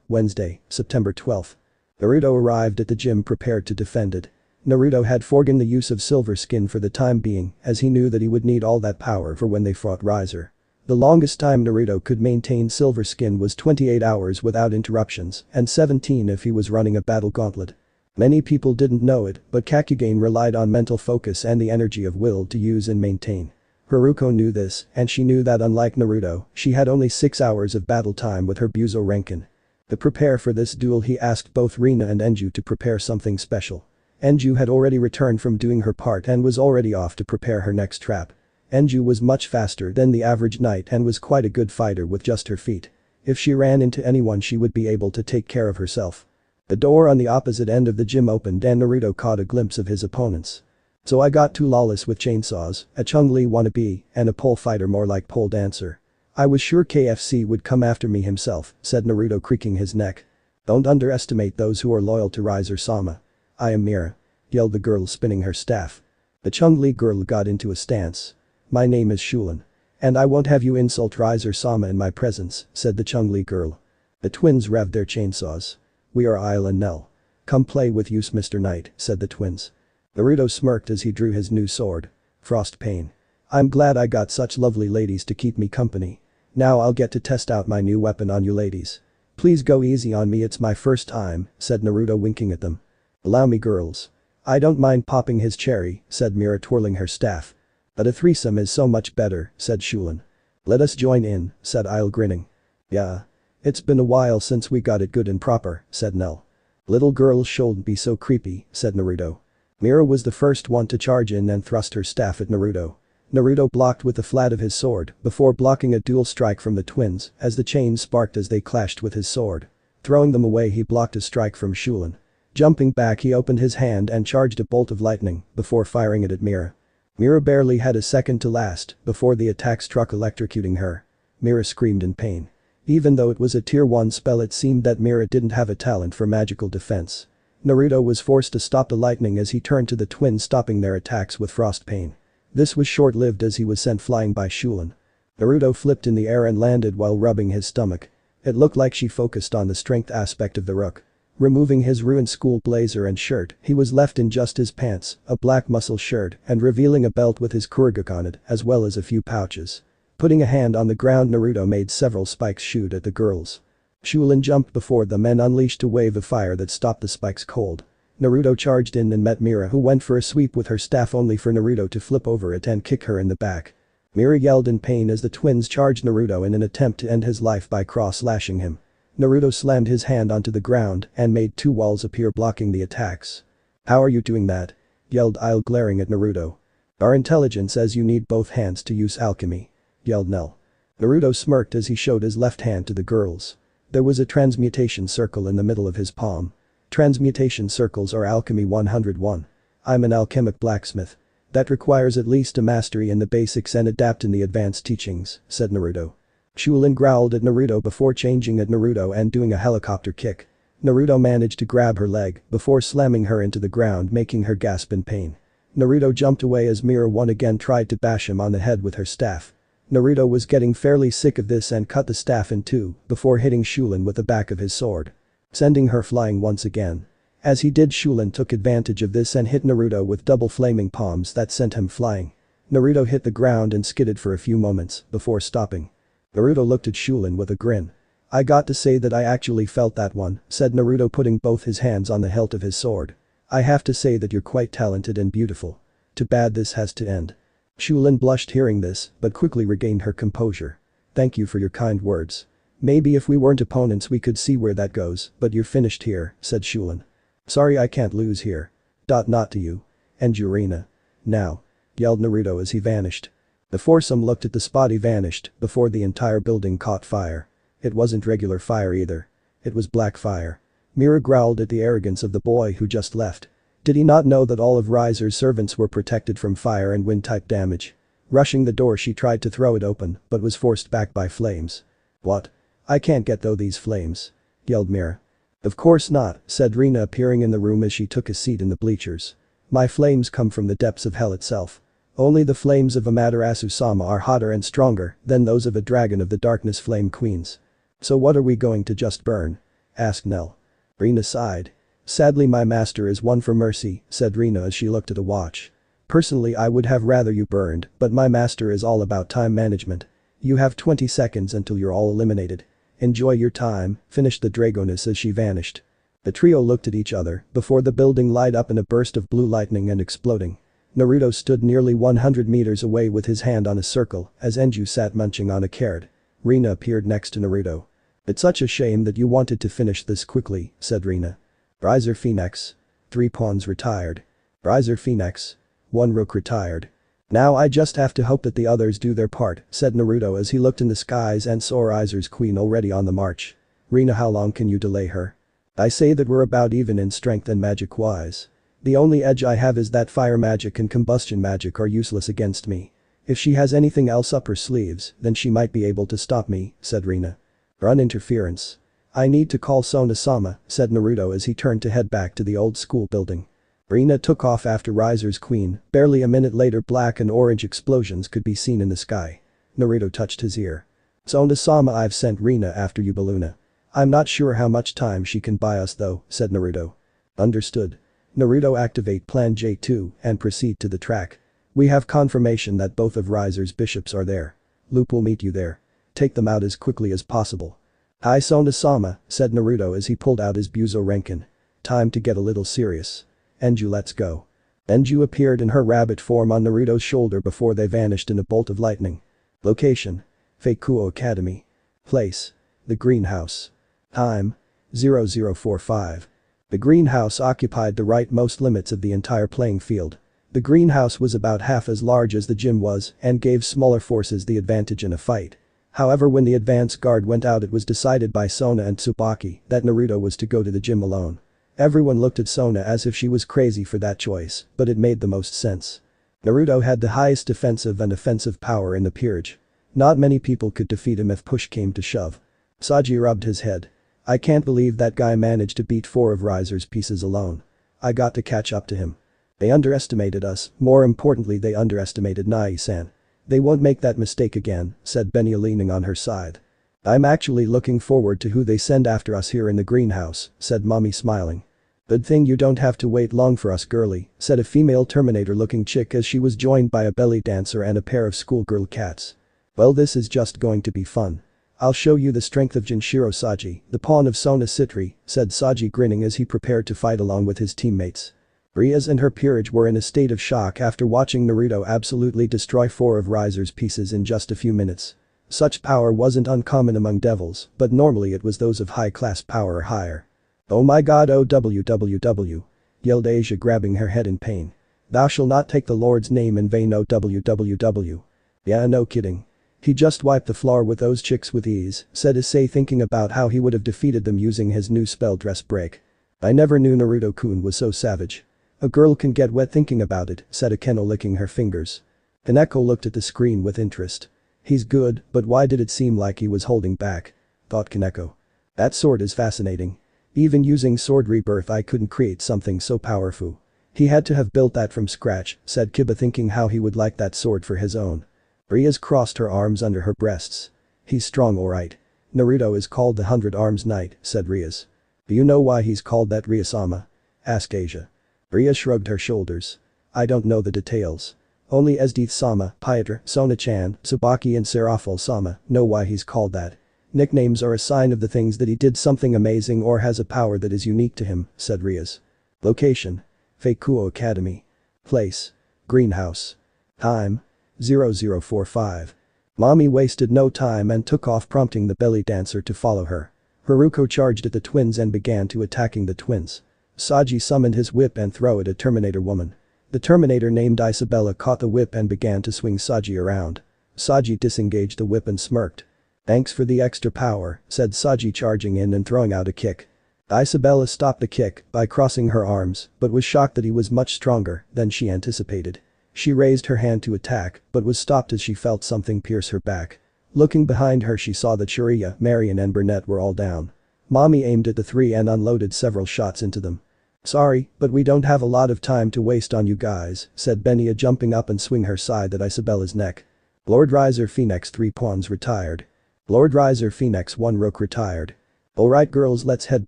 Wednesday, September 12th. Naruto arrived at the gym prepared to defend it. Naruto had forgone the use of Silver Skin for the time being, as he knew that he would need all that power for when they fought Riser. The longest time Naruto could maintain Silver Skin was 28 hours without interruptions, and 17 if he was running a battle gauntlet. Many people didn't know it, but Kakugane relied on mental focus and the energy of will to use and maintain. Haruko knew this, and she knew that unlike Naruto, she had only 6 hours of battle time with her Buzo Renkin. To prepare for this duel, he asked both Rina and Enju to prepare something special. Enju had already returned from doing her part and was already off to prepare her next trap. Enju was much faster than the average knight and was quite a good fighter with just her feet. If she ran into anyone, she would be able to take care of herself. The door on the opposite end of the gym opened and Naruto caught a glimpse of his opponents. So I got two lawless with chainsaws, a Chun-Li wannabe, and a pole fighter more like pole dancer. I was sure KFC would come after me himself, said Naruto, creaking his neck. Don't underestimate those who are loyal to Riser-sama. I am Mira, yelled the girl, spinning her staff. The Chun-Li girl got into a stance. My name is Shulin. And I won't have you insult Riser-sama in my presence, said the Chun-Li girl. The twins revved their chainsaws. We are Isle and Nell. Come play with us, Mr. Knight, said the twins. Naruto smirked as he drew his new sword. Frost Pain. I'm glad I got such lovely ladies to keep me company. Now I'll get to test out my new weapon on you ladies. Please go easy on me, it's my first time, said Naruto, winking at them. Allow me, girls. I don't mind popping his cherry, said Mira, twirling her staff. But a threesome is so much better, said Shulin. Let us join in, said Isle, grinning. Yeah. It's been a while since we got it good and proper, said Nell. Little girls shouldn't be so creepy, said Naruto. Mira was the first one to charge in and thrust her staff at Naruto. Naruto blocked with the flat of his sword before blocking a dual strike from the twins as the chains sparked as they clashed with his sword. Throwing them away, he blocked a strike from Shulin. Jumping back, he opened his hand and charged a bolt of lightning before firing it at Mira. Mira barely had a second to last before the attack struck, electrocuting her. Mira screamed in pain. Even though it was a tier 1 spell, it seemed that Mira didn't have a talent for magical defense. Naruto was forced to stop the lightning as he turned to the twins, stopping their attacks with Frost Pain. This was short-lived as he was sent flying by Shulin. Naruto flipped in the air and landed while rubbing his stomach. It looked like she focused on the strength aspect of the rook. Removing his ruined school blazer and shirt, he was left in just his pants, a black muscle shirt, and revealing a belt with his Kurogane on it, as well as a few pouches. Putting a hand on the ground, Naruto made several spikes shoot at the girls. Shulin jumped before them and unleashed a wave of fire that stopped the spikes cold. Naruto charged in and met Mira, who went for a sweep with her staff only for Naruto to flip over it and kick her in the back. Mira yelled in pain as the twins charged Naruto in an attempt to end his life by cross-slashing him. Naruto slammed his hand onto the ground and made two walls appear blocking the attacks. How are you doing that? Yelled Isle, glaring at Naruto. Our intelligence says you need both hands to use alchemy. Yelled Nell. Naruto smirked as he showed his left hand to the girls. There was a transmutation circle in the middle of his palm. Transmutation circles are alchemy 101. I'm an alchemic blacksmith. That requires at least a mastery in the basics and adapt in the advanced teachings, said Naruto. Shulin growled at Naruto before changing at Naruto and doing a helicopter kick. Naruto managed to grab her leg before slamming her into the ground, making her gasp in pain. Naruto jumped away as Mira once again tried to bash him on the head with her staff. Naruto was getting fairly sick of this and cut the staff in two before hitting Shulin with the back of his sword, sending her flying once again. As he did, Shulin took advantage of this and hit Naruto with double flaming palms that sent him flying. Naruto hit the ground and skidded for a few moments before stopping. Naruto looked at Shulin with a grin. I got to say that I actually felt that one, said Naruto, putting both his hands on the hilt of his sword. I have to say that you're quite talented and beautiful. Too bad this has to end. Shulin blushed hearing this, but quickly regained her composure. Thank you for your kind words. Maybe if we weren't opponents we could see where that goes, but you're finished here, said Shulin. Sorry, I can't lose here. Not to you. And Urina. Now. Yelled Naruto as he vanished. The foursome looked at the spot he vanished before the entire building caught fire. It wasn't regular fire either. It was black fire. Mira growled at the arrogance of the boy who just left. Did he not know that all of Riser's servants were protected from fire and wind-type damage? Rushing the door, she tried to throw it open but was forced back by flames. What? I can't get through these flames. Yelled Mira. Of course not, said Rina appearing in the room as she took a seat in the bleachers. My flames come from the depths of hell itself. Only the flames of Amaterasu-sama are hotter and stronger than those of a dragon of the darkness flame queens. So what are we going to just burn? Asked Nell. Rina sighed. Sadly my master is one for mercy, said Rina as she looked at a watch. Personally I would have rather you burned, but my master is all about time management. You have 20 seconds until you're all eliminated. Enjoy your time, finished the dragoness as she vanished. The trio looked at each other before the building light up in a burst of blue lightning and exploding. Naruto stood nearly 100 meters away with his hand on a circle as Enju sat munching on a carrot. Rina appeared next to Naruto. It's such a shame that you wanted to finish this quickly, said Rina. Riser Phoenix. 3 pawns retired. Riser Phoenix. 1 rook retired. Now I just have to hope that the others do their part, said Naruto as he looked in the skies and saw Riser's queen already on the march. Rina, how long can you delay her? I say that we're about even in strength and magic wise. The only edge I have is that fire magic and combustion magic are useless against me. If she has anything else up her sleeves, then she might be able to stop me, said Rina. Run interference. I need to call Sona-sama, said Naruto as he turned to head back to the old school building. Rina took off after Riser's queen, barely a minute later black and orange explosions could be seen in the sky. Naruto touched his ear. Sona-sama, I've sent Rina after you, Baluna. I'm not sure how much time she can buy us though, said Naruto. Understood. Naruto, activate Plan J2 and proceed to the track. We have confirmation that both of Riser's bishops are there. Luke will meet you there. Take them out as quickly as possible. Hi Sona-sama, said Naruto as he pulled out his Buzo Renkin. Time to get a little serious. Enju, let's go. Enju appeared in her rabbit form on Naruto's shoulder before they vanished in a bolt of lightning. Location. Feikuo Academy. Place. The greenhouse. Time. 0045. The greenhouse occupied the rightmost limits of the entire playing field. The greenhouse was about half as large as the gym was and gave smaller forces the advantage in a fight. However, when the advance guard went out, it was decided by Sona and Tsubaki that Naruto was to go to the gym alone. Everyone looked at Sona as if she was crazy for that choice, but it made the most sense. Naruto had the highest defensive and offensive power in the peerage. Not many people could defeat him if push came to shove. Saji rubbed his head. I can't believe that guy managed to beat 4 of Riser's pieces alone. I got to catch up to him. They underestimated us, more importantly they underestimated Nai-san. They won't make that mistake again, said Benya leaning on her side. I'm actually looking forward to who they send after us here in the greenhouse, said Mommy smiling. Good thing you don't have to wait long for us, girly, said a female Terminator-looking chick as she was joined by a belly dancer and a pair of schoolgirl cats. Well, this is just going to be fun. I'll show you the strength of Jinshiro Saji, the pawn of Sona Citri, said Saji grinning as he prepared to fight along with his teammates. Rias and her peerage were in a state of shock after watching Naruto absolutely destroy 4 of Riser's pieces in just a few minutes. Such power wasn't uncommon among devils, but normally it was those of high-class power or higher. Oh my god, OWWW, yelled Asia, grabbing her head in pain. Thou shalt not take the Lord's name in vain, OWWW. Yeah, no kidding. He just wiped the floor with those chicks with ease, said Issei, thinking about how he would have defeated them using his new spell Dress Break. I never knew Naruto-kun was so savage. A girl can get wet thinking about it, said Akeno, licking her fingers. Kaneko looked at the screen with interest. He's good, but why did it seem like he was holding back? Thought Kaneko. That sword is fascinating. Even using Sword Rebirth I couldn't create something so powerful. He had to have built that from scratch, said Kiba, thinking how he would like that sword for his own. Rias crossed her arms under her breasts. He's strong, alright. Naruto is called the 100 Arms Knight, said Rias. Do you know why he's called that, Rias-sama? Asked Asia. Rias shrugged her shoulders. I don't know the details. Only Esdeath-sama, Piotr, Sona-chan, Tsubaki and Serafal-sama know why he's called that. Nicknames are a sign of the things that he did something amazing or has a power that is unique to him, said Rias. Location. Feikuo Academy. Place. Greenhouse. Time. 0045. Mommy wasted no time and took off, prompting the belly dancer to follow her. Haruko charged at the twins and began to attacking the twins. Saji summoned his whip and threw at a Terminator woman. The Terminator named Isabella caught the whip and began to swing Saji around. Saji disengaged the whip and smirked. Thanks for the extra power, said Saji, charging in and throwing out a kick. Isabella stopped the kick by crossing her arms, but was shocked that he was much stronger than she anticipated. She raised her hand to attack, but was stopped as she felt something pierce her back. Looking behind her, she saw that Shiraya, Marion and Burnett were all down. Mommy aimed at the three and unloaded several shots into them. "Sorry, but we don't have a lot of time to waste on you guys," said Benia, jumping up and swing her scythe at Isabella's neck. Lord Riser Phoenix 3 pawns retired. Lord Riser Phoenix 1 rook retired. "Alright girls, let's head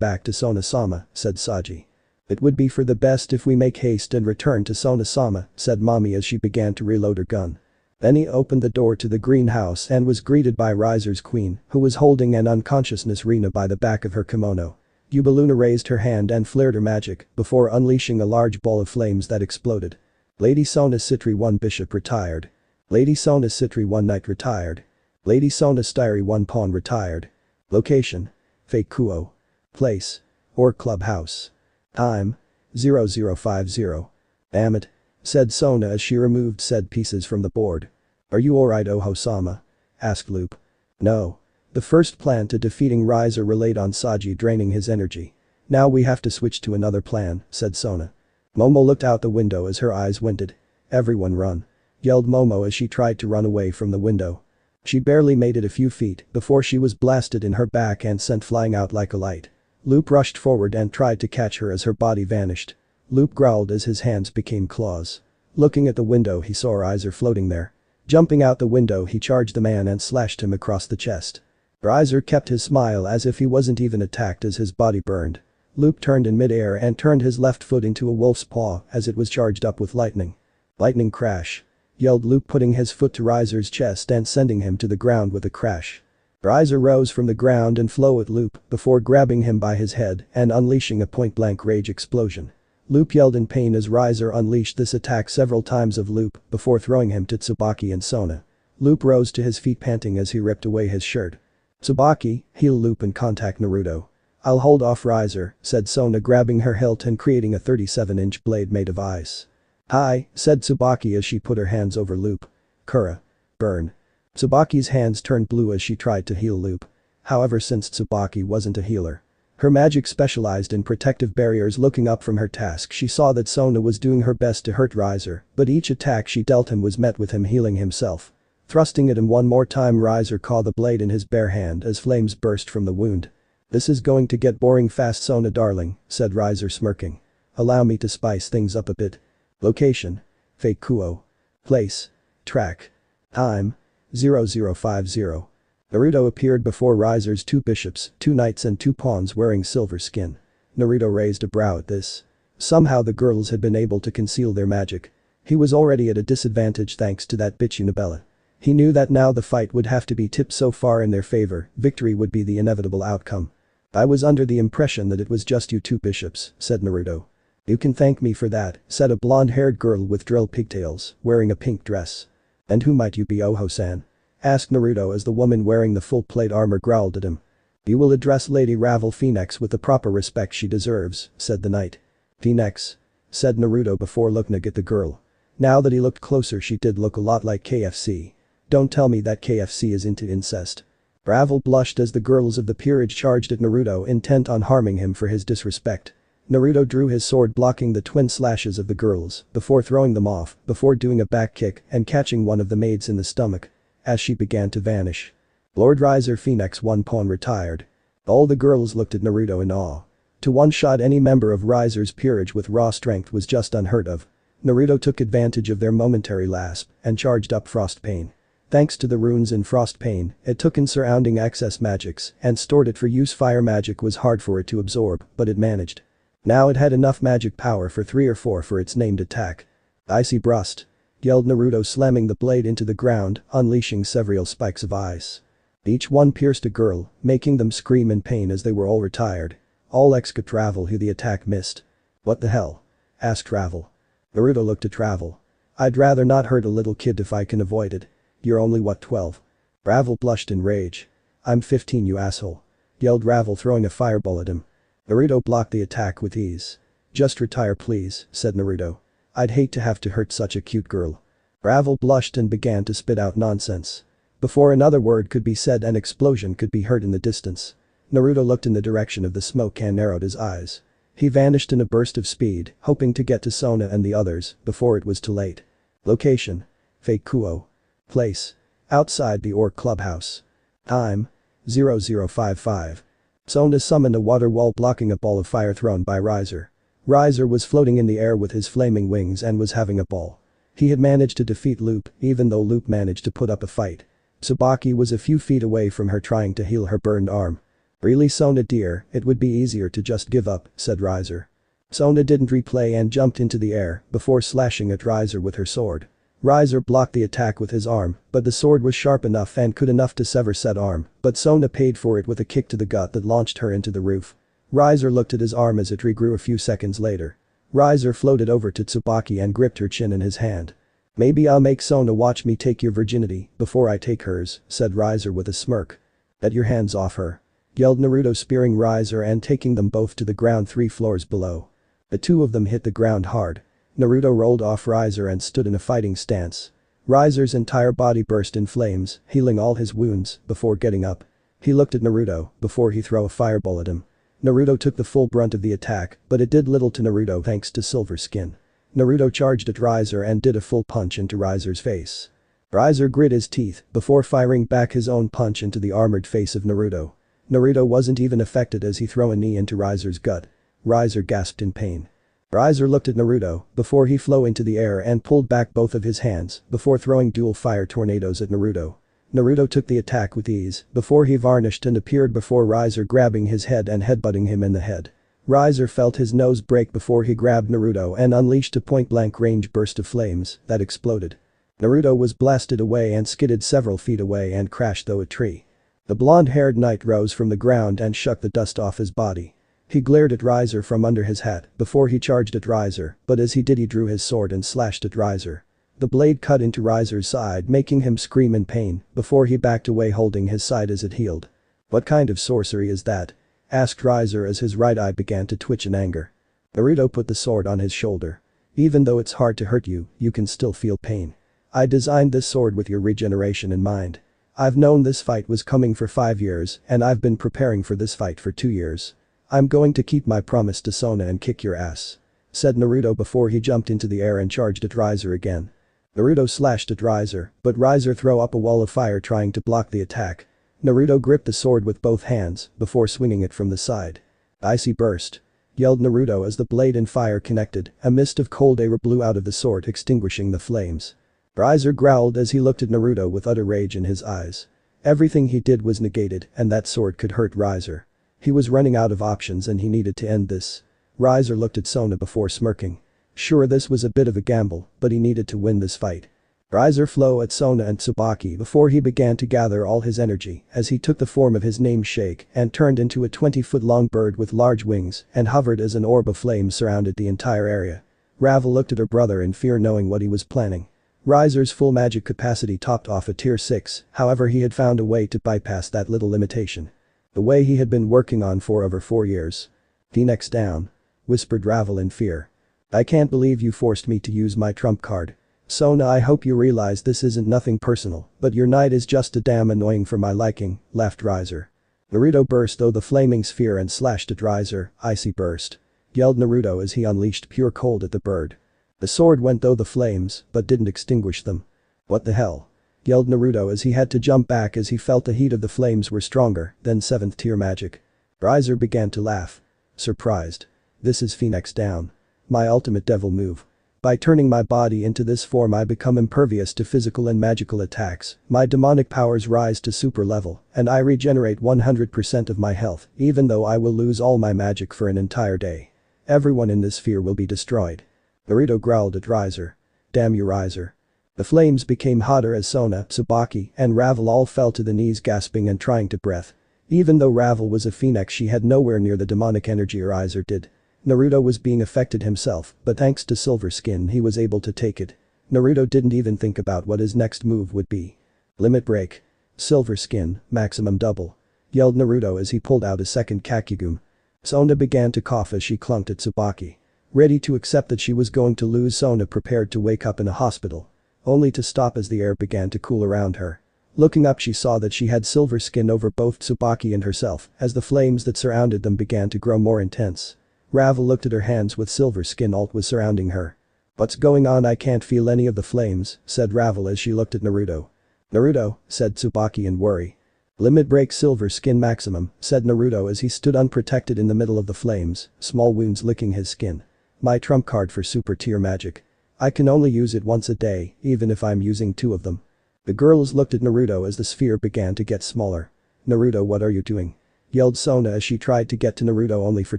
back to Sona-sama," said Saji. "It would be for the best if we make haste and return to Sona-sama," said Mommy as she began to reload her gun. Benia opened the door to the greenhouse and was greeted by Riser's queen, who was holding an unconsciousness Rina by the back of her kimono. Yubaluna raised her hand and flared her magic before unleashing a large ball of flames that exploded. Lady Sona Citri 1 bishop retired. Lady Sona Citri 1 knight retired. Lady Sona Styri 1 pawn retired. Location: Fake Kuo. Place: Or Clubhouse. Time: 0050. "Damn it," said Sona as she removed said pieces from the board. "Are you alright, Oho-sama?" asked Loop. "No. The first plan to defeating Riser relied on Saji draining his energy. Now we have to switch to another plan," said Sona. Momo looked out the window as her eyes winted. "Everyone run," yelled Momo as she tried to run away from the window. She barely made it a few feet before she was blasted in her back and sent flying out like a light. Loop rushed forward and tried to catch her as her body vanished. Loop growled as his hands became claws. Looking at the window, he saw Riser floating there. Jumping out the window, he charged the man and slashed him across the chest. Riser kept his smile as if he wasn't even attacked as his body burned. Loop turned in midair and turned his left foot into a wolf's paw as it was charged up with lightning. "Lightning crash," yelled Loop, putting his foot to Riser's chest and sending him to the ground with a crash. Riser rose from the ground and flew at Loop before grabbing him by his head and unleashing a point-blank rage explosion. Loop yelled in pain as Riser unleashed this attack several times of Loop before throwing him to Tsubaki and Sona. Loop rose to his feet panting as he ripped away his shirt. "Tsubaki, heal Loop and contact Naruto." "I'll hold off Riser," said Sona, grabbing her hilt and creating a 37-inch blade made of ice. "Hi," said Tsubaki as she put her hands over Loop. "Kura. Burn." Tsubaki's hands turned blue as she tried to heal Loop. However, since Tsubaki wasn't a healer, her magic specialized in protective barriers. Looking up from her task, she saw that Sona was doing her best to hurt Riser, but each attack she dealt him was met with him healing himself. Thrusting at him one more time, Riser caught the blade in his bare hand as flames burst from the wound. "This is going to get boring fast, Sona darling," said Riser, smirking. "Allow me to spice things up a bit." Location: Fake Kuo. Place: Track. Time: 0050. Naruto appeared before Riser's 2 bishops, 2 knights and 2 pawns wearing silver skin. Naruto raised a brow at this. Somehow the girls had been able to conceal their magic. He was already at a disadvantage thanks to that bitch Unabella. He knew that now the fight would have to be tipped so far in their favor, victory would be the inevitable outcome. "I was under the impression that it was just you 2 bishops," said Naruto. "You can thank me for that," said a blonde-haired girl with drill pigtails, wearing a pink dress. "And who might you be, Oho-san?" asked Naruto as the woman wearing the full plate armor growled at him. "You will address Lady Ravel Phoenix with the proper respect she deserves," said the knight. "Phoenix?" said Naruto before looking at the girl. Now that he looked closer, she did look a lot like KFC. "Don't tell me that KFC is into incest." Ravel blushed as the girls of the peerage charged at Naruto, intent on harming him for his disrespect. Naruto drew his sword, blocking the twin slashes of the girls before throwing them off, before doing a back kick and catching one of the maids in the stomach as she began to vanish. Lord Riser Phoenix 1 pawn retired. All the girls looked at Naruto in awe. To one-shot any member of Riser's peerage with raw strength was just unheard of. Naruto took advantage of their momentary lapse and charged up Frost Pain. Thanks to the runes in Frost Pain, it took in surrounding excess magics and stored it for use. Fire magic was hard for it to absorb, but it managed. Now it had enough magic power for 3 or 4 for its named attack. "Icy Brust," yelled Naruto, slamming the blade into the ground, unleashing several spikes of ice. Each one pierced a girl, making them scream in pain as they were all retired. All except Ravel, who the attack missed. "What the hell?" asked Ravel. Naruto looked at Ravel. "I'd rather not hurt a little kid if I can avoid it. You're only what, 12? Ravel blushed in rage. "I'm 15, you asshole," yelled Ravel, throwing a fireball at him. Naruto blocked the attack with ease. "Just retire please," said Naruto. "I'd hate to have to hurt such a cute girl." Ravel blushed and began to spit out nonsense. Before another word could be said, an explosion could be heard in the distance. Naruto looked in the direction of the smoke and narrowed his eyes. He vanished in a burst of speed, hoping to get to Sona and the others before it was too late. Location: Fake Kuo. Place: outside the Or Clubhouse. Time: 0055. Sona summoned a water wall blocking a ball of fire thrown by Riser. Riser was floating in the air with his flaming wings and was having a ball. He had managed to defeat Loop, even though Loop managed to put up a fight. Tsubaki was a few feet away from her trying to heal her burned arm. "Really, Sona dear, it would be easier to just give up," said Riser. Sona didn't replay and jumped into the air before slashing at Riser with her sword. Riser blocked the attack with his arm, but the sword was sharp enough and could enough to sever said arm, but Sona paid for it with a kick to the gut that launched her into the roof. Riser looked at his arm as it regrew a few seconds later. Riser floated over to Tsubaki and gripped her chin in his hand. "Maybe I'll make Sona watch me take your virginity before I take hers," said Riser with a smirk. "Get your hands off her," yelled Naruto, spearing Riser and taking them both to the ground 3 floors below. The two of them hit the ground hard. Naruto rolled off Riser and stood in a fighting stance. Riser's entire body burst in flames, healing all his wounds before getting up. He looked at Naruto before he threw a fireball at him. Naruto took the full brunt of the attack, but it did little to Naruto thanks to Silver Skin. Naruto charged at Riser and did a full punch into Riser's face. Riser grit his teeth before firing back his own punch into the armored face of Naruto. Naruto wasn't even affected as he threw a knee into Riser's gut. Riser gasped in pain. Riser looked at Naruto before he flew into the air and pulled back both of his hands before throwing dual fire tornadoes at Naruto. Naruto took the attack with ease before he vanished and appeared before Riser, grabbing his head and headbutting him in the head. Riser felt his nose break before he grabbed Naruto and unleashed a point-blank range burst of flames that exploded. Naruto was blasted away and skidded several feet away and crashed through a tree. The blonde-haired knight rose from the ground and shook the dust off his body. He glared at Riser from under his hat before he charged at Riser, but as he did he drew his sword and slashed at Riser. The blade cut into Riser's side, making him scream in pain before he backed away, holding his side as it healed. "What kind of sorcery is that?" asked Riser as his right eye began to twitch in anger. Naruto put the sword on his shoulder. "Even though it's hard to hurt you, you can still feel pain. I designed this sword with your regeneration in mind. I've known this fight was coming for 5 years and I've been preparing for this fight for 2 years. I'm going to keep my promise to Sona and kick your ass," said Naruto before he jumped into the air and charged at Riser again. Naruto slashed at Riser, but Riser threw up a wall of fire trying to block the attack. Naruto gripped the sword with both hands before swinging it from the side. "Icy burst," yelled Naruto as the blade and fire connected. A mist of cold air blew out of the sword, extinguishing the flames. Riser growled as he looked at Naruto with utter rage in his eyes. Everything he did was negated and that sword could hurt Riser. He was running out of options and he needed to end this. Riser looked at Sona before smirking. Sure, this was a bit of a gamble, but he needed to win this fight. Riser flew at Sona and Tsubaki before he began to gather all his energy as he took the form of his namesake and turned into a 20-foot-long bird with large wings and hovered as an orb of flame surrounded the entire area. Ravel looked at her brother in fear, knowing what he was planning. Riser's full magic capacity topped off a tier 6, however he had found a way to bypass that little limitation. The way he had been working on for over 4 years. "Phoenix down," whispered Ravel in fear. "I can't believe you forced me to use my trump card. Sona, I hope you realize this isn't nothing personal, but your knight is just a damn annoying for my liking," laughed Riser. Naruto burst through the flaming sphere and slashed at Riser. "Icy burst," yelled Naruto as he unleashed pure cold at the bird. The sword went through the flames, but didn't extinguish them. "What the hell?" yelled Naruto as he had to jump back as he felt the heat of the flames were stronger than 7th tier magic. Riser began to laugh. Surprised. "This is Phoenix down. My ultimate devil move. By turning my body into this form I become impervious to physical and magical attacks, my demonic powers rise to super level, and I regenerate 100% of my health, even though I will lose all my magic for an entire day. Everyone in this sphere will be destroyed." Naruto growled at Riser. "Damn you, Riser." The flames became hotter as Sona, Tsubaki, and Ravel all fell to the knees, gasping and trying to breath. Even though Ravel was a phoenix, she had nowhere near the demonic energy Riser did. Naruto was being affected himself, but thanks to Silver Skin he was able to take it. Naruto didn't even think about what his next move would be. "Limit break. Silver Skin, maximum double," yelled Naruto as he pulled out a second Kakigum. Sona began to cough as she clung to Tsubaki. Ready to accept that she was going to lose, Sona prepared to wake up in a hospital. Only to stop as the air began to cool around her. Looking up, she saw that she had Silver Skin over both Tsubaki and herself as the flames that surrounded them began to grow more intense. Ravel looked at her hands with Silver Skin alt was surrounding her. "What's going on? I can't feel any of the flames," said Ravel as she looked at Naruto. "Naruto," said Tsubaki in worry. Limit break silver skin maximum, said Naruto as he stood unprotected in the middle of the flames, small wounds licking his skin. My trump card for super tier magic. I can only use it once a day, even if I'm using 2 of them. The girls looked at Naruto as the sphere began to get smaller. Naruto, what are you doing? Yelled Sona as she tried to get to Naruto only for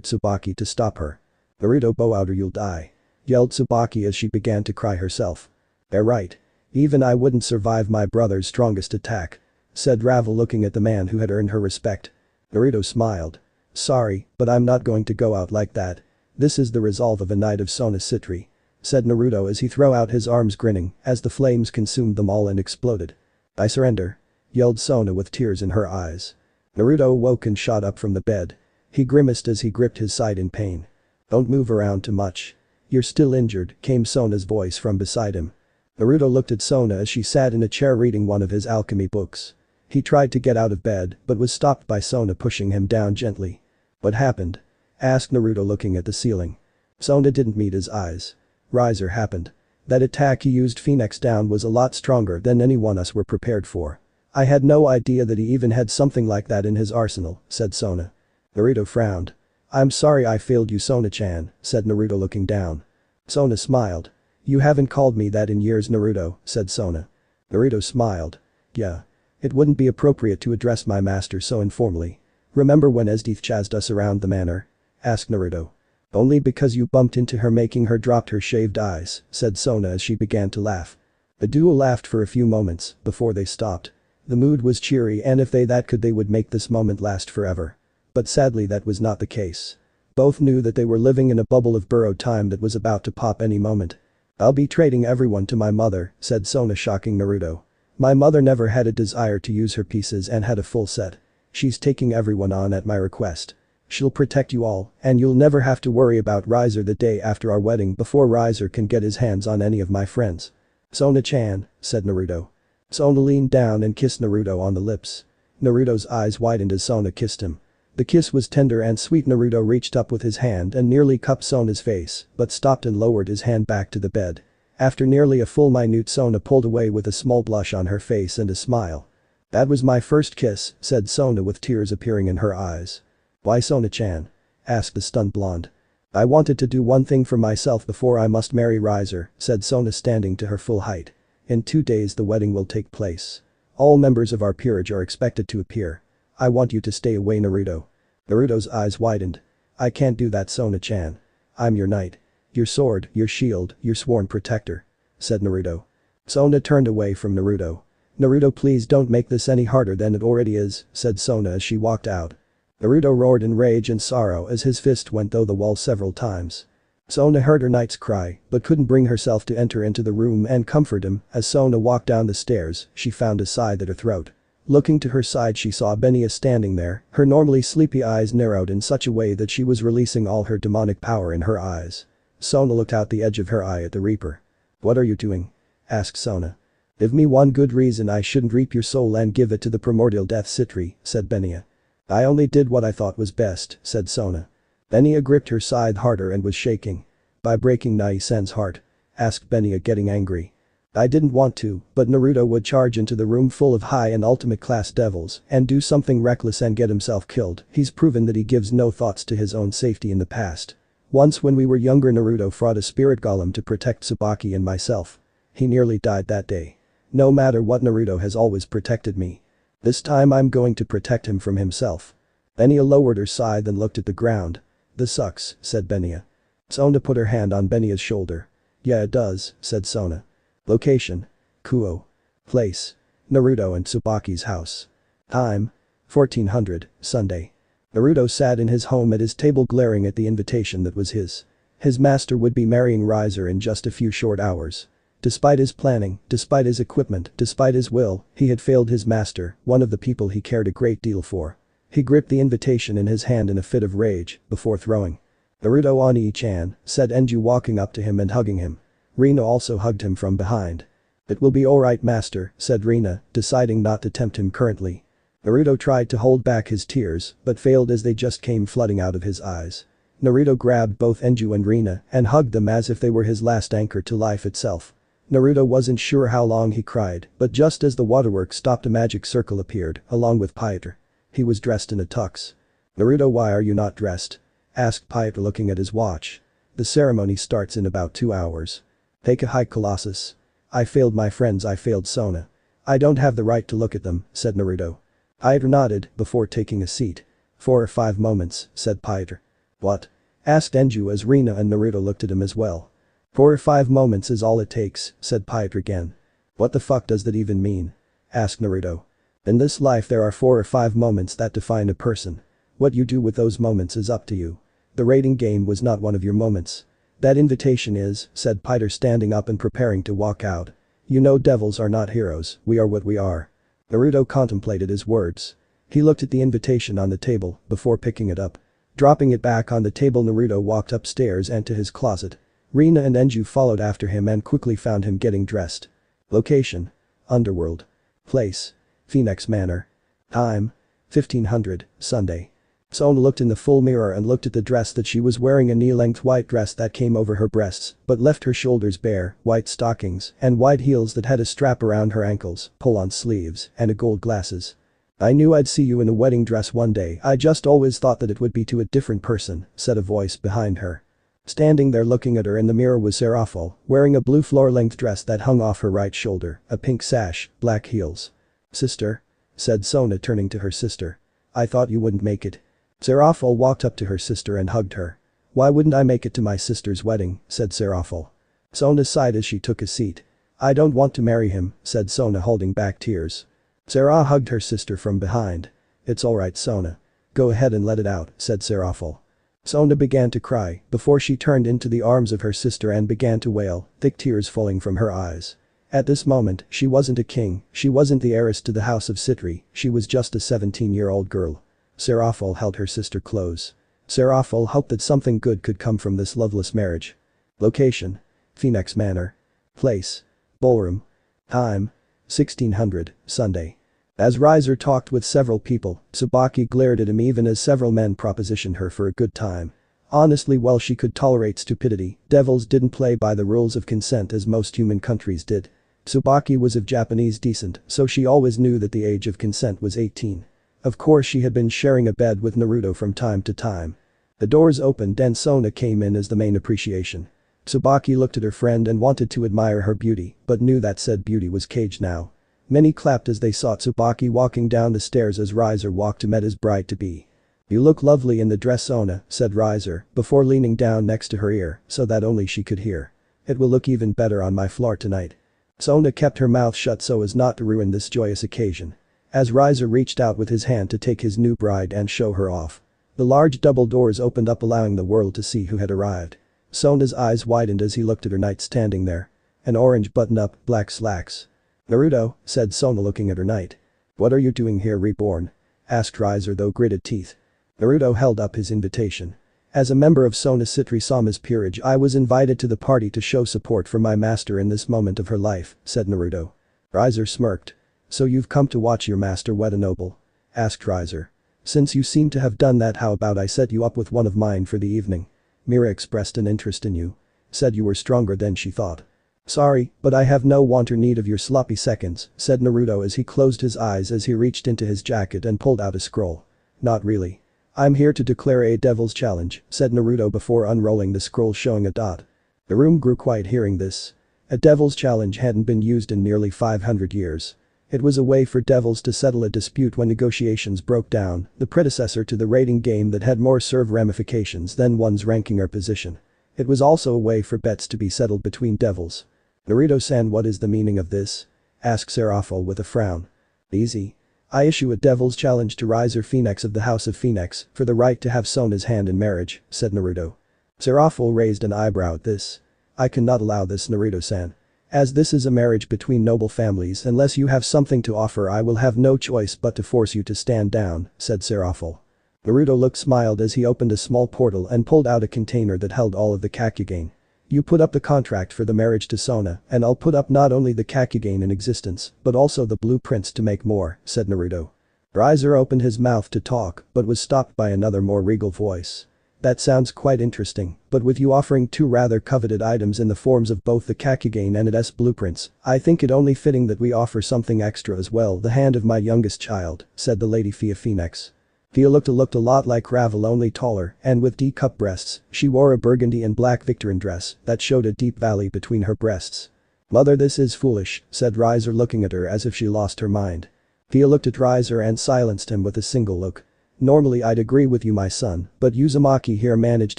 Tsubaki to stop her. Naruto, bow out or you'll die. Yelled Tsubaki as she began to cry herself. They're right. Even I wouldn't survive my brother's strongest attack. Said Ravel looking at the man who had earned her respect. Naruto smiled. Sorry, but I'm not going to go out like that. This is the resolve of a knight of Sona Citri. Said Naruto as he threw out his arms grinning as the flames consumed them all and exploded. I surrender. Yelled Sona with tears in her eyes. Naruto awoke and shot up from the bed. He grimaced as he gripped his side in pain. Don't move around too much. You're still injured, came Sona's voice from beside him. Naruto looked at Sona as she sat in a chair reading one of his alchemy books. He tried to get out of bed but was stopped by Sona pushing him down gently. What happened? Asked Naruto looking at the ceiling. Sona didn't meet his eyes. Riser happened. That attack he used Phoenix down was a lot stronger than anyone us were prepared for. I had no idea that he even had something like that in his arsenal, said Sona. Naruto frowned. I'm sorry I failed you Sona-chan, said Naruto looking down. Sona smiled. You haven't called me that in years Naruto, said Sona. Naruto smiled. Yeah. It wouldn't be appropriate to address my master so informally. Remember when Esdeath chased us around the manor? Asked Naruto. Only because you bumped into her making her dropped her shaved eyes, said Sona as she began to laugh. The duo laughed for a few moments before they stopped. The mood was cheery and if they could they would make this moment last forever. But sadly that was not the case. Both knew that they were living in a bubble of borrowed time that was about to pop any moment. I'll be trading everyone to my mother, said Sona shocking Naruto. My mother never had a desire to use her pieces and had a full set. She's taking everyone on at my request. She'll protect you all, and you'll never have to worry about Riser the day after our wedding before Riser can get his hands on any of my friends. Sona-chan, said Naruto. Sona leaned down and kissed Naruto on the lips. Naruto's eyes widened as Sona kissed him. The kiss was tender and sweet. Naruto reached up with his hand and nearly cupped Sona's face, but stopped and lowered his hand back to the bed. After nearly a full minute Sona pulled away with a small blush on her face and a smile. That was my first kiss, said Sona with tears appearing in her eyes. Why Sona-chan? Asked the stunned blonde. I wanted to do one thing for myself before I must marry Riser, said Sona standing to her full height. In 2 days the wedding will take place. All members of our peerage are expected to appear. I want you to stay away Naruto. Naruto's eyes widened. I can't do that Sona-chan. I'm your knight. Your sword, your shield, your sworn protector. Said Naruto. Sona turned away from Naruto. Naruto, please don't make this any harder than it already is, said Sona as she walked out. Naruto roared in rage and sorrow as his fist went through the wall several times. Sona heard her knight's cry but couldn't bring herself to enter into the room and comfort him. As Sona walked down the stairs, she found a sigh at her throat. Looking to her side she saw Benya standing there, her normally sleepy eyes narrowed in such a way that she was releasing all her demonic power in her eyes. Sona looked out the edge of her eye at the Reaper. What are you doing? Asked Sona. Give me one good reason I shouldn't reap your soul and give it to the primordial death Citri, said Benya. I only did what I thought was best, said Sona. Benya gripped her scythe harder and was shaking. By breaking Nai-san's heart? Asked Benya getting angry. I didn't want to, but Naruto would charge into the room full of high and ultimate class devils and do something reckless and get himself killed. He's proven that he gives no thoughts to his own safety in the past. Once when we were younger Naruto fought a spirit golem to protect Tsubaki and myself. He nearly died that day. No matter what Naruto has always protected me. This time I'm going to protect him from himself. Benya lowered her scythe and looked at the ground. This sucks, said Benya. Sona put her hand on Benya's shoulder. Yeah it does, said Sona. Location. Kuo. Place. Naruto and Tsubaki's house. Time. 1400, Sunday. Naruto sat in his home at his table glaring at the invitation that was his. His master would be marrying Riser in just a few short hours. Despite his planning, despite his equipment, despite his will, he had failed his master, one of the people he cared a great deal for. He gripped the invitation in his hand in a fit of rage, before throwing. Naruto Oni-chan, said Enju walking up to him and hugging him. Rina also hugged him from behind. It will be alright master, said Rina, deciding not to tempt him currently. Naruto tried to hold back his tears, but failed as they just came flooding out of his eyes. Naruto grabbed both Enju and Rina and hugged them as if they were his last anchor to life itself. Naruto wasn't sure how long he cried, but just as the waterworks stopped a magic circle appeared, along with Piotr. He was dressed in a tux. "Naruto, why are you not dressed?" asked Piotr looking at his watch. "The ceremony starts in about 2 hours." "Take a hike, Colossus." "I failed my friends, I failed Sona. I don't have the right to look at them," said Naruto. Piotr nodded before taking a seat. 4 or 5 moments, said Piotr. "What?" asked Enju as Rina and Naruto looked at him as well. 4 or 5 moments is all it takes, said Piotr again. "What the fuck does that even mean?" asked Naruto. "In this life there are 4 or 5 moments that define a person. What you do with those moments is up to you. The rating game was not one of your moments." "That invitation is," said Piotr standing up and preparing to walk out. "You know devils are not heroes, we are what we are." Naruto contemplated his words. He looked at the invitation on the table before picking it up. Dropping it back on the table, Naruto walked upstairs and to his closet. Rina and Enju followed after him and quickly found him getting dressed. Location: Underworld. Place: Phoenix Manor. Time: 1500, Sunday. Sona looked in the full mirror and looked at the dress that she was wearing, a knee-length white dress that came over her breasts but left her shoulders bare, white stockings and white heels that had a strap around her ankles, pull-on sleeves, and a gold glasses. "I knew I'd see you in a wedding dress one day, I just always thought that it would be to a different person," said a voice behind her. Standing there looking at her in the mirror was Serafal, wearing a blue floor-length dress that hung off her right shoulder, a pink sash, black heels. "Sister?" said Sona turning to her sister. "I thought you wouldn't make it." Serafal walked up to her sister and hugged her. "Why wouldn't I make it to my sister's wedding?" said Serafal. Sona sighed as she took a seat. "I don't want to marry him," said Sona holding back tears. Serah hugged her sister from behind. "It's alright, Sona. Go ahead and let it out," said Serafal. Sona began to cry before she turned into the arms of her sister and began to wail, thick tears falling from her eyes. At this moment, she wasn't a king, she wasn't the heiress to the house of Citri, she was just a 17-year-old girl. Serafal held her sister close. Serafal hoped that something good could come from this loveless marriage. Location: Phoenix Manor. Place: Ballroom. Time: 1600, Sunday. As Riser talked with several people, Tsubaki glared at him even as several men propositioned her for a good time. Honestly, while she could tolerate stupidity, devils didn't play by the rules of consent as most human countries did. Tsubaki was of Japanese descent, so she always knew that the age of consent was 18. Of course, she had been sharing a bed with Naruto from time to time. The doors opened and Sona came in as the main appreciation. Tsubaki looked at her friend and wanted to admire her beauty, but knew that said beauty was caged now. Many clapped as they saw Tsubaki walking down the stairs as Riser walked to meet his bride-to-be. "You look lovely in the dress, Sona," said Riser, before leaning down next to her ear so that only she could hear. "It will look even better on my floor tonight." Sona kept her mouth shut so as not to ruin this joyous occasion. As Riser reached out with his hand to take his new bride and show her off. The large double doors opened up, allowing the world to see who had arrived. Sona's eyes widened as he looked at her knight standing there. An orange button-up, black slacks. "Naruto," said Sona looking at her knight. "What are you doing here, Reborn?" asked Riser though gritted teeth. Naruto held up his invitation. "As a member of Sona Citri Sama's peerage, I was invited to the party to show support for my master in this moment of her life," said Naruto. Riser smirked. "So you've come to watch your master wed a noble?" asked Riser. "Since you seem to have done that, how about I set you up with one of mine for the evening?" Mira expressed an interest in you. Said you were stronger than she thought. "Sorry, but I have no want or need of your sloppy seconds," said Naruto as he closed his eyes as he reached into his jacket and pulled out a scroll. "Not really. I'm here to declare a devil's challenge," said Naruto before unrolling the scroll showing a dot. The room grew quiet hearing this. A devil's challenge hadn't been used in nearly 500 years. It was a way for devils to settle a dispute when negotiations broke down, the predecessor to the rating game that had more serve ramifications than one's ranking or position. It was also a way for bets to be settled between devils. "Naruto-san, what is the meaning of this?" asked Serafal with a frown. "Easy. I issue a devil's challenge to Riser Phoenix of the House of Phoenix for the right to have Sona's hand in marriage," said Naruto. Serafal raised an eyebrow at this. "I cannot allow this, Naruto-san. As this is a marriage between noble families, unless you have something to offer, I will have no choice but to force you to stand down," said Serafal. Naruto smiled as he opened a small portal and pulled out a container that held all of the Kakugane. "You put up the contract for the marriage to Sona, and I'll put up not only the Kakugane in existence, but also the blueprints to make more," said Naruto. Riser opened his mouth to talk, but was stopped by another more regal voice. That sounds quite interesting, but with you offering two rather coveted items in the forms of both the Kakugane and its blueprints, I think it only fitting that we offer something extra as well. The hand of my youngest child, said the Lady Fia Phoenix. Fia looked a lot like Ravel, only taller and with D-cup breasts. She wore a burgundy and black Victorine dress that showed a deep valley between her breasts. Mother, this is foolish, said Riser, looking at her as if she lost her mind. Fia looked at Riser and silenced him with a single look. Normally I'd agree with you, my son, but Uzumaki here managed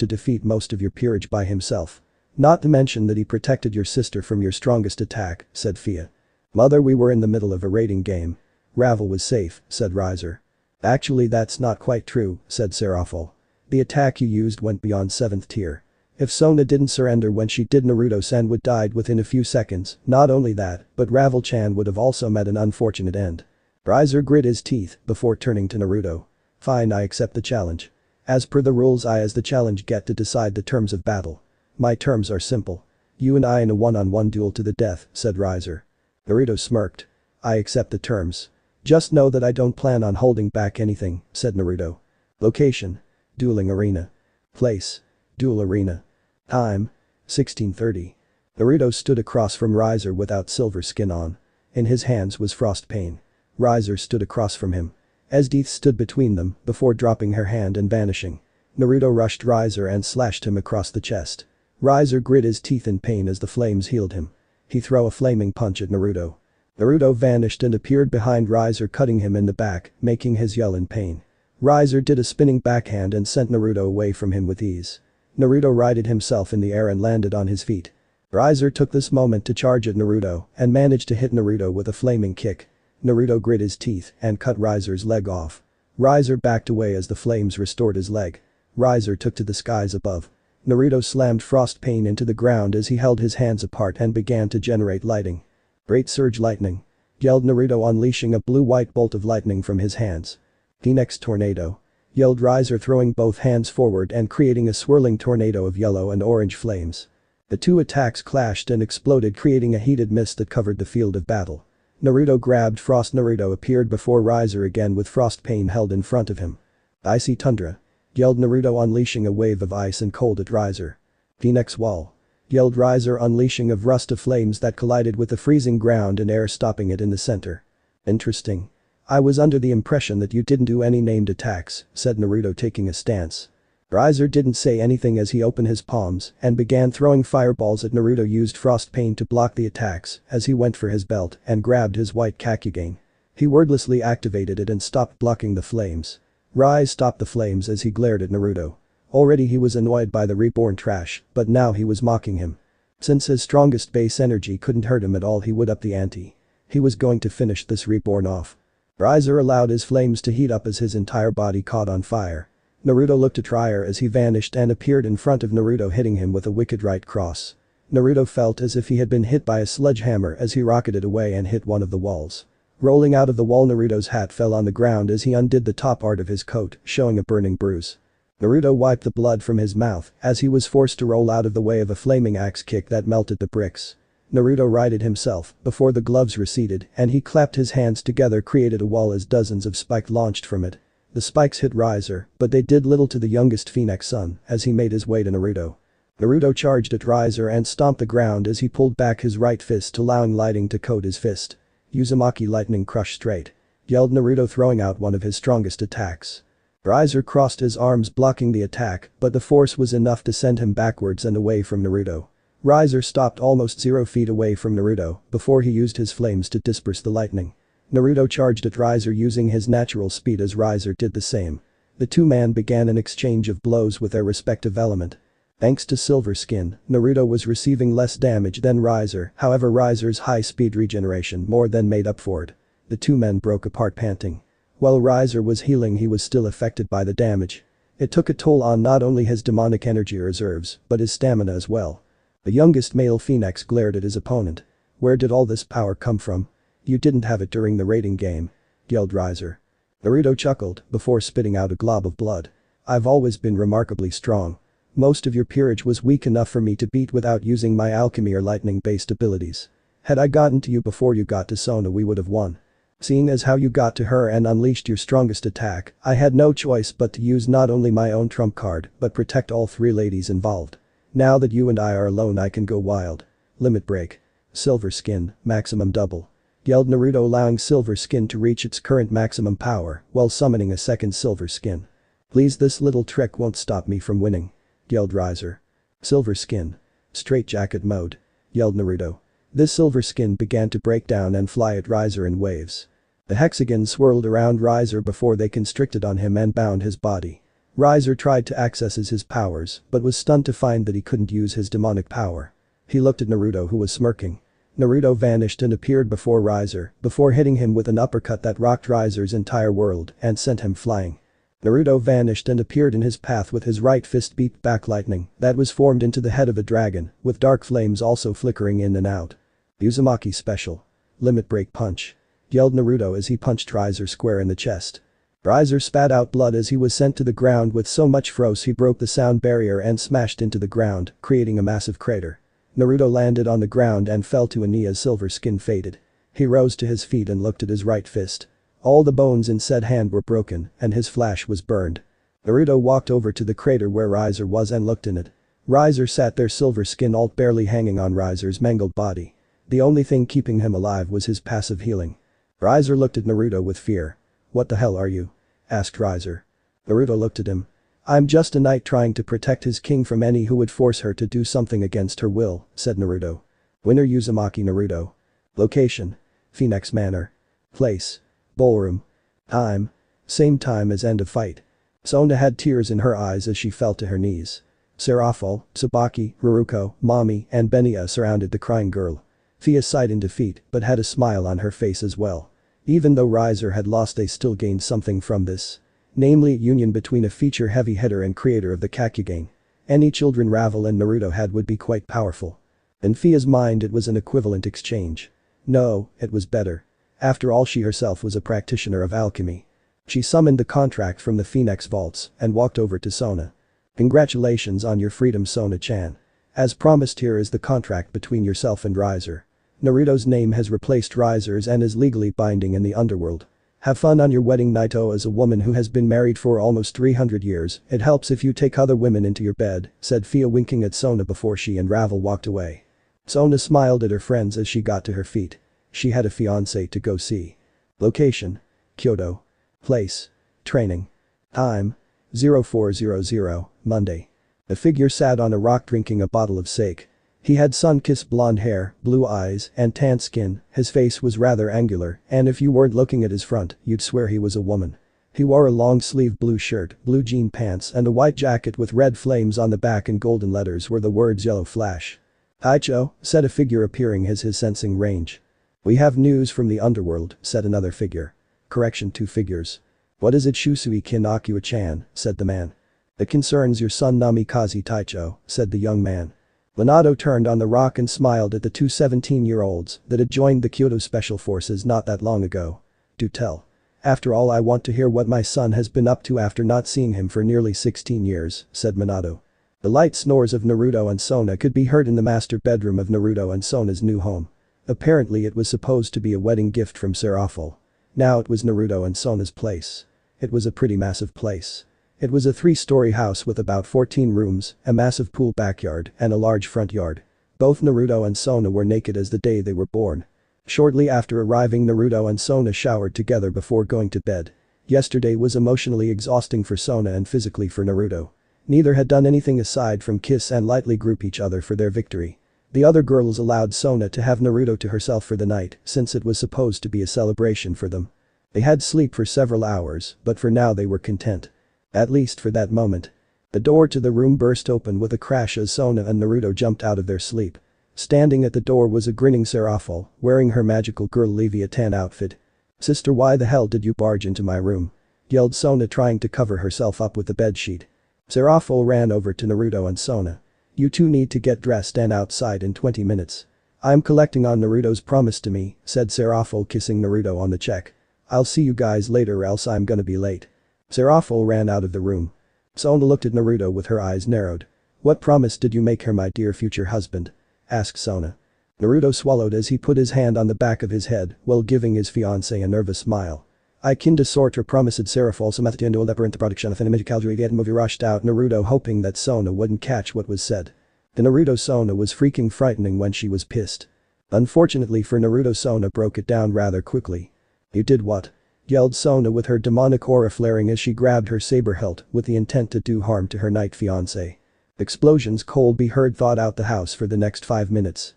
to defeat most of your peerage by himself. Not to mention that he protected your sister from your strongest attack, said Fia. Mother, we were in the middle of a raiding game. Ravel was safe, said Riser. Actually that's not quite true, said Seraphol. The attack you used went beyond 7th tier. If Sona didn't surrender when she did, Naruto-san would died within a few seconds. Not only that, but Ravel-chan would have also met an unfortunate end. Riser grit his teeth before turning to Naruto. Fine, I accept the challenge. As per the rules, I as the challenge get to decide the terms of battle. My terms are simple. You and I in a one-on-one duel to the death, said Riser. Naruto smirked. I accept the terms. Just know that I don't plan on holding back anything, said Naruto. Location: dueling arena. Place: duel arena. Time: 1630. Naruto stood across from Riser without silver skin on. In his hands was frost pain. Riser stood across from him. Esdeath stood between them before dropping her hand and vanishing. Naruto rushed Riser and slashed him across the chest. Riser grit his teeth in pain as the flames healed him. He threw a flaming punch at Naruto. Naruto vanished and appeared behind Riser, cutting him in the back, making his yell in pain. Riser did a spinning backhand and sent Naruto away from him with ease. Naruto righted himself in the air and landed on his feet. Riser took this moment to charge at Naruto and managed to hit Naruto with a flaming kick. Naruto grit his teeth and cut Riser's leg off. Riser backed away as the flames restored his leg. Riser took to the skies above. Naruto slammed Frost Pain into the ground as he held his hands apart and began to generate lightning. Great Surge Lightning! Yelled Naruto, unleashing a blue-white bolt of lightning from his hands. Phoenix Tornado! Yelled Riser, throwing both hands forward and creating a swirling tornado of yellow and orange flames. The two attacks clashed and exploded, creating a heated mist that covered the field of battle. Naruto grabbed Frost. Naruto appeared before Riser again with Frost Pain held in front of him. Icy Tundra! Yelled Naruto, unleashing a wave of ice and cold at Riser. Phoenix Wall! Yelled Riser, unleashing a rust of flames that collided with the freezing ground and air, stopping it in the center. Interesting. I was under the impression that you didn't do any named attacks, said Naruto, taking a stance. Riser didn't say anything as he opened his palms and began throwing fireballs at Naruto. Used Frost Pain to block the attacks as he went for his belt and grabbed his white Kakugane. He wordlessly activated it and stopped blocking the flames. Rise stopped the flames as he glared at Naruto. Already he was annoyed by the reborn trash, but now he was mocking him. Since his strongest base energy couldn't hurt him at all, he would up the ante. He was going to finish this reborn off. Riser allowed his flames to heat up as his entire body caught on fire. Naruto looked at Riser as he vanished and appeared in front of Naruto, hitting him with a wicked right cross. Naruto felt as if he had been hit by a sledgehammer as he rocketed away and hit one of the walls. Rolling out of the wall, Naruto's hat fell on the ground as he undid the top part of his coat, showing a burning bruise. Naruto wiped the blood from his mouth as he was forced to roll out of the way of a flaming axe kick that melted the bricks. Naruto righted himself before the gloves receded and he clapped his hands together, created a wall as dozens of spikes launched from it. The spikes hit Riser, but they did little to the youngest Phoenix son as he made his way to Naruto. Naruto charged at Riser and stomped the ground as he pulled back his right fist, allowing lightning to coat his fist. Uzumaki Lightning Crush Straight! Yelled Naruto, throwing out one of his strongest attacks. Riser crossed his arms blocking the attack, but the force was enough to send him backwards and away from Naruto. Riser stopped almost 0 feet away from Naruto before he used his flames to disperse the lightning. Naruto charged at Riser using his natural speed as Riser did the same. The two men began an exchange of blows with their respective element. Thanks to Silver Skin, Naruto was receiving less damage than Riser, however Riser's high speed regeneration more than made up for it. The two men broke apart panting. While Riser was healing, he was still affected by the damage. It took a toll on not only his demonic energy reserves, but his stamina as well. The youngest male Phoenix glared at his opponent. Where did all this power come from? You didn't have it during the raiding game. Yelled Riser. Naruto chuckled before spitting out a glob of blood. I've always been remarkably strong. Most of your peerage was weak enough for me to beat without using my alchemy or lightning based abilities. Had I gotten to you before you got to Sona, we would have won. Seeing as how you got to her and unleashed your strongest attack, I had no choice but to use not only my own trump card, but protect all three ladies involved. Now that you and I are alone I can go wild. Limit break. Silver Skin, maximum double. Yelled Naruto, allowing Silver Skin to reach its current maximum power while summoning a second Silver Skin. Please, this little trick won't stop me from winning. Yelled Riser. Silver Skin. Straight Jacket mode. Yelled Naruto. This Silver Skin began to break down and fly at Riser in waves. The hexagons swirled around Riser before they constricted on him and bound his body. Riser tried to access his powers but was stunned to find that he couldn't use his demonic power. He looked at Naruto, who was smirking. Naruto vanished and appeared before Riser before hitting him with an uppercut that rocked Riser's entire world and sent him flying. Naruto vanished and appeared in his path with his right fist beat back lightning that was formed into the head of a dragon, with dark flames also flickering in and out. Uzumaki special. Limit break punch. Yelled Naruto as he punched Riser square in the chest. Riser spat out blood as he was sent to the ground with so much force he broke the sound barrier and smashed into the ground, creating a massive crater. Naruto landed on the ground and fell to a knee as Silver Skin faded. He rose to his feet and looked at his right fist. All the bones in said hand were broken and his flash was burned. Naruto walked over to the crater where Riser was and looked in it. Riser sat there, Silver Skin alt barely hanging on Riser's mangled body. The only thing keeping him alive was his passive healing. Riser looked at Naruto with fear. "What the hell are you?" asked Riser. Naruto looked at him. "I'm just a knight trying to protect his king from any who would force her to do something against her will," said Naruto. Winner Uzumaki Naruto. Location. Phoenix Manor. Place. Ballroom. Time. Same time as end of fight. Sona had tears in her eyes as she fell to her knees. Seraphol, Tsubaki, Ruruko, Mami, and Benya surrounded the crying girl. Fia sighed in defeat but had a smile on her face as well. Even though Riser had lost, they still gained something from this. Namely, union between a feature-heavy hitter and creator of the Kakyogan. Any children Ravel and Naruto had would be quite powerful. In Fia's mind it was an equivalent exchange. No, it was better. After all, she herself was a practitioner of alchemy. She summoned the contract from the Phoenix Vaults and walked over to Sona. "Congratulations on your freedom, Sona-chan. As promised, here is the contract between yourself and Riser. Naruto's name has replaced Riser's and is legally binding in the underworld. Have fun on your wedding night." Oh, as a woman who has been married for almost 300 years, it helps if you take other women into your bed, said Fia, winking at Sona before she and Ravel walked away. Sona smiled at her friends as she got to her feet. She had a fiancé to go see. Location. Kyoto. Place. Training. Time. 0400, Monday. A figure sat on a rock drinking a bottle of sake. He had sun-kissed blonde hair, blue eyes, and tan skin. His face was rather angular, and if you weren't looking at his front, you'd swear he was a woman. He wore a long-sleeved blue shirt, blue jean pants and a white jacket with red flames on the back, and golden letters were the words Yellow Flash. "Taicho," said a figure appearing as his sensing range. "We have news from the underworld," said another figure. Correction, two figures. "What is it, Shusui Kinakua-chan," said the man. "It concerns your son Namikaze Taicho," said the young man. Minato turned on the rock and smiled at the two 17-year-olds that had joined the Kyoto Special Forces not that long ago. "Do tell. After all, I want to hear what my son has been up to after not seeing him for nearly 16 years, said Minato. The light snores of Naruto and Sona could be heard in the master bedroom of Naruto and Sona's new home. Apparently it was supposed to be a wedding gift from Seraphol. Now it was Naruto and Sona's place. It was a pretty massive place. It was a 3-story house with about 14 rooms, a massive pool backyard, and a large front yard. Both Naruto and Sona were naked as the day they were born. Shortly after arriving, Naruto and Sona showered together before going to bed. Yesterday was emotionally exhausting for Sona and physically for Naruto. Neither had done anything aside from kiss and lightly group each other for their victory. The other girls allowed Sona to have Naruto to herself for the night since it was supposed to be a celebration for them. They had sleep for several hours, but for now they were content. At least for that moment. The door to the room burst open with a crash as Sona and Naruto jumped out of their sleep. Standing at the door was a grinning Seraphol, wearing her magical girl Leviathan outfit. "Sister, why the hell did you barge into my room?" yelled Sona, trying to cover herself up with the bedsheet. Seraphol ran over to Naruto and Sona. "You two need to get dressed and outside in 20 minutes. I'm collecting on Naruto's promise to me," said Seraphol, kissing Naruto on the cheek. "I'll see you guys later or else I'm gonna be late." Seraphol ran out of the room. Sona looked at Naruto with her eyes narrowed. "What promise did you make her, my dear future husband?" asked Sona. Naruto swallowed as he put his hand on the back of his head while giving his fiancée a nervous smile. I kinda sorta promised Seraph some attitude to the production of an image Calgary get movie rushed out Naruto hoping that Sona wouldn't catch what was said. The Naruto Sona was freaking frightening when she was pissed. Unfortunately for Naruto Sona broke it down rather quickly. You did what? Yelled Sona with her demonic aura flaring as she grabbed her saber hilt with the intent to do harm to her knight fiancé. Explosions Colby heard thought out the house for the next 5 minutes.